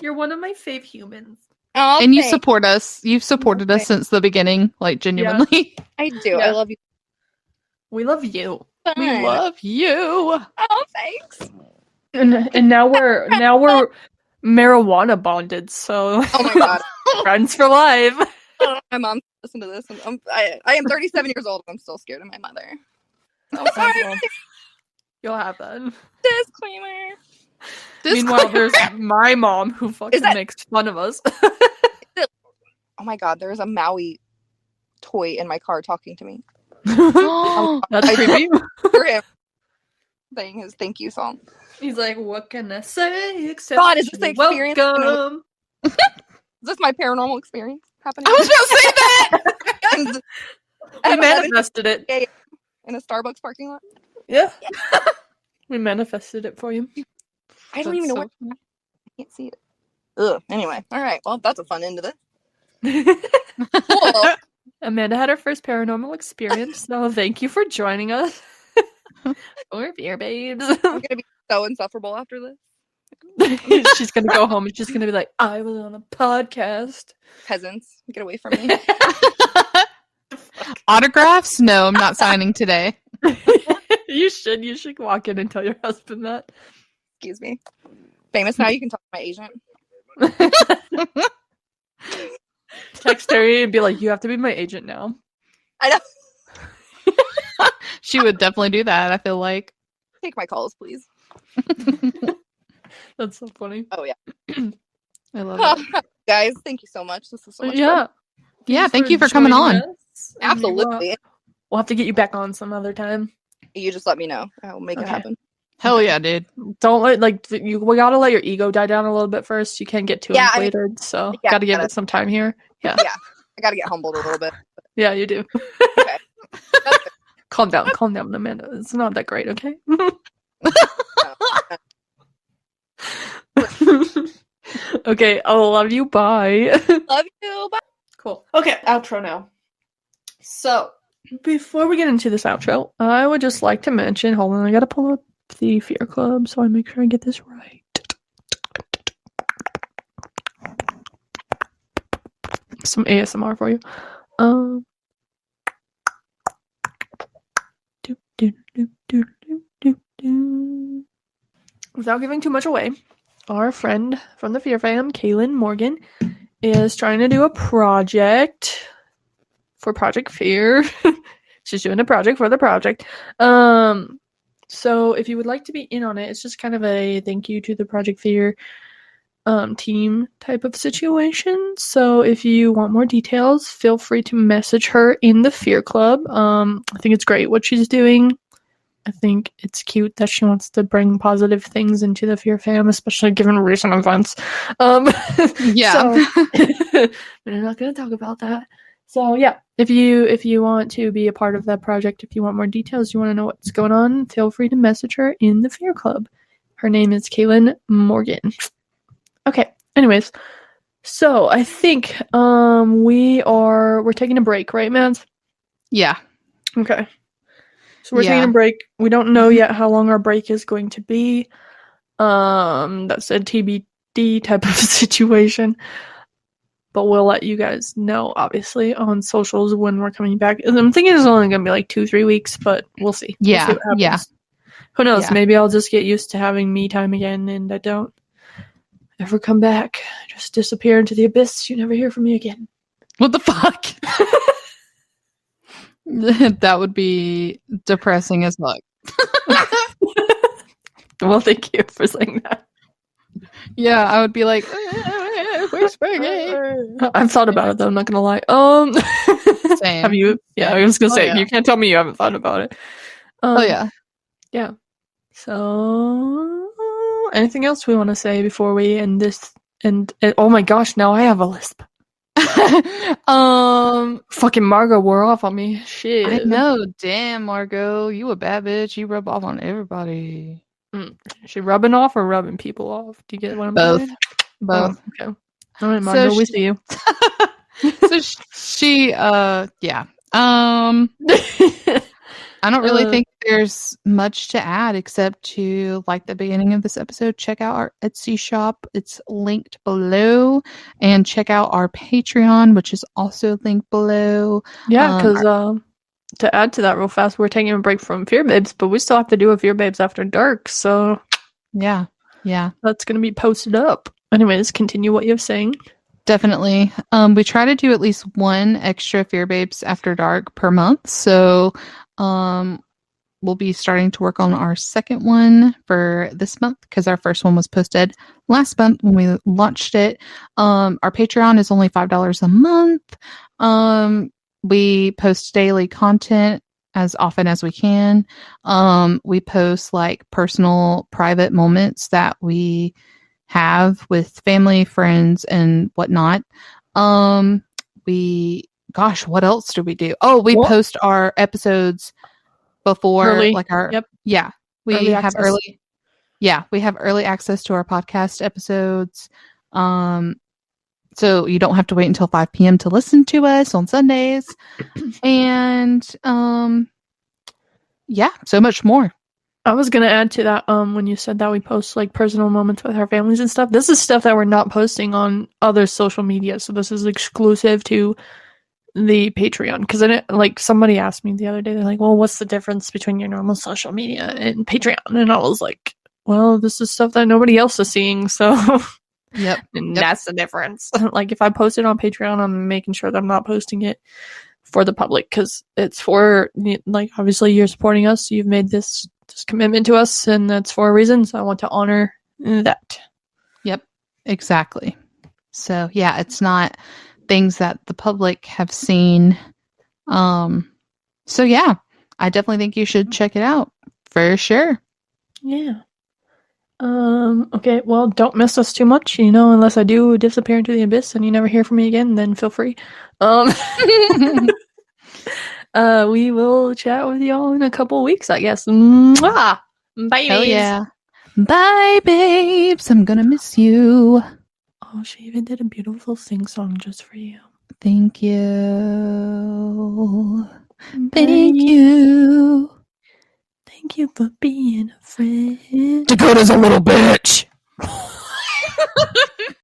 You're one of my fave humans. Oh, And you thanks. support us. You've supported us Okay. since the beginning, like genuinely. I do. Yeah. I love you. We love you. We Fun. love you. Oh, thanks. And now we're marijuana bonded, so Oh my god. friends for life. My mom listened to this, and I am 37 years old. And I'm still scared of my mother. I'm sorry. Well, you'll have that. Disclaimer. Meanwhile, there's my mom who fucking that- makes fun of us. Oh my god, there's a Maui toy in my car talking to me. That's creepy. For him saying his thank you song. He's like, what can I say except God, is this the experience? welcome? Is this my paranormal experience happening? I was about to say that. And We at 11 manifested it. in a Starbucks parking lot. Yeah. We manifested it for you. I don't even know what. I can't see it. Ugh. Anyway, all right. Well, that's a fun end to this. Cool. Amanda had her first paranormal experience, so thank you for joining us. Or beer babes. I'm gonna be so insufferable after this. She's gonna go home and she's gonna be like, I was on a podcast. Peasants, get away from me. Autographs? No, I'm not signing today. You should walk in and tell your husband that. Excuse me. Famous now. You can talk to my agent. Text Terry and be like, you have to be my agent now. I know. She would definitely do that, I feel like. Take my calls, please. That's so funny. Oh, yeah. I love it. Guys, thank you so much. This is so much Yeah. fun. Yeah, thank you for coming on. Absolutely. We'll have to get you back on some other time. You just let me know. I'll make it happen. Hell yeah, dude. Don't let we gotta let your ego die down a little bit first. You can't get too inflated, so gotta give it some time here. Yeah. Yeah. I gotta get humbled a little bit. Yeah, you do. Okay. Calm down, Amanda. It's not that great, okay? Okay, I love you. Bye. Love you. Bye. Cool. Okay, outro now. So, before we get into this outro, I would just like to mention, hold on, I gotta pull up the Fear Club so I make sure I get this right. Some ASMR for you. Without giving too much away, our friend from the Fear Fam, Kaylin Morgan, is trying to do a project for Project Fear. She's doing a project for the project. So if you would like to be in on it, it's just kind of a thank you to the Project Fear team type of situation. So if you want more details, feel free to message her in the Fear Club. I think it's great what she's doing. I think it's cute that she wants to bring positive things into the Fear Fam, especially given recent events. Yeah. So, we're not going to talk about that. So yeah, if you want to be a part of that project, if you want more details, you want to know what's going on, feel free to message her in the Fear Club. Her name is Kaylin Morgan. Okay. Anyways, so I think we're taking a break, right, Mads? Yeah. Okay. So we're taking a break. We don't know yet how long our break is going to be. That's a TBD type of situation. But we'll let you guys know, obviously, on socials when we're coming back. I'm thinking it's only going to be like 2-3 weeks, but we'll see. Yeah, we'll see what happens. Who knows? Yeah. Maybe I'll just get used to having me time again, and I don't ever come back. I just disappear into the abyss. You never hear from me again. What the fuck? That would be depressing as fuck. Well, thank you for saying that. Yeah, I would be like, where's Burgy? I've thought about it though, I'm not gonna lie. Same. Have you? Yeah, I was gonna say yeah. you can't tell me you haven't thought about it. Yeah. Yeah. So anything else we want to say before we end this? And oh my gosh, now I have a lisp. Fucking Margot wore off on me. Shit. I know. Damn, Margot, you a bad bitch. You rub off on everybody. Is she rubbing off or rubbing people off? Do you get what I'm Both. saying? Both. Oh, okay. All right, Margot, we see you. So she yeah. I don't really think there's much to add except to, like the beginning of this episode, check out our Etsy shop. It's linked below. And check out our Patreon, which is also linked below. Yeah, because to add to that real fast, we're taking a break from Fear Babes, but we still have to do a Fear Babes After Dark, so yeah. That's going to be posted up. Anyways, continue what you're saying. Definitely. We try to do at least one extra Fear Babes After Dark per month. So we'll be starting to work on our second one for this month because our first one was posted last month when we launched it. Our Patreon is only $5 a month. We post daily content as often as we can. We post like personal, private moments that we have with family, friends, and whatnot. What else do we do? Oh, we post our episodes before early. Like our we early have access. we have early access to our podcast episodes. So you don't have to wait until 5 p.m. to listen to us on Sundays. And so much more. I was going to add to that when you said that we post like personal moments with our families and stuff. This is stuff that we're not posting on other social media. So this is exclusive to the Patreon. Because like somebody asked me the other day, they're like, well, what's the difference between your normal social media and Patreon? And I was like, well, this is stuff that nobody else is seeing. So Yep. And that's the difference. Like if I post it on Patreon, I'm making sure that I'm not posting it for the public because it's for, like, obviously you're supporting us. You've made this commitment to us, and that's for a reason. So I want to honor that. Yep. Exactly. So yeah, it's not things that the public have seen. So yeah, I definitely think you should check it out for sure. Yeah. Okay, well, don't miss us too much, unless I do disappear into the abyss and you never hear from me again, then feel free. We will chat with y'all in a couple weeks, I guess. Mwah! Bye, Hell babes. yeah. Bye, babes. I'm gonna miss you. Oh, she even did a beautiful sing song just for you. Thank you. Bye. Thank you. Thank you for being a friend. Dakota's a little bitch.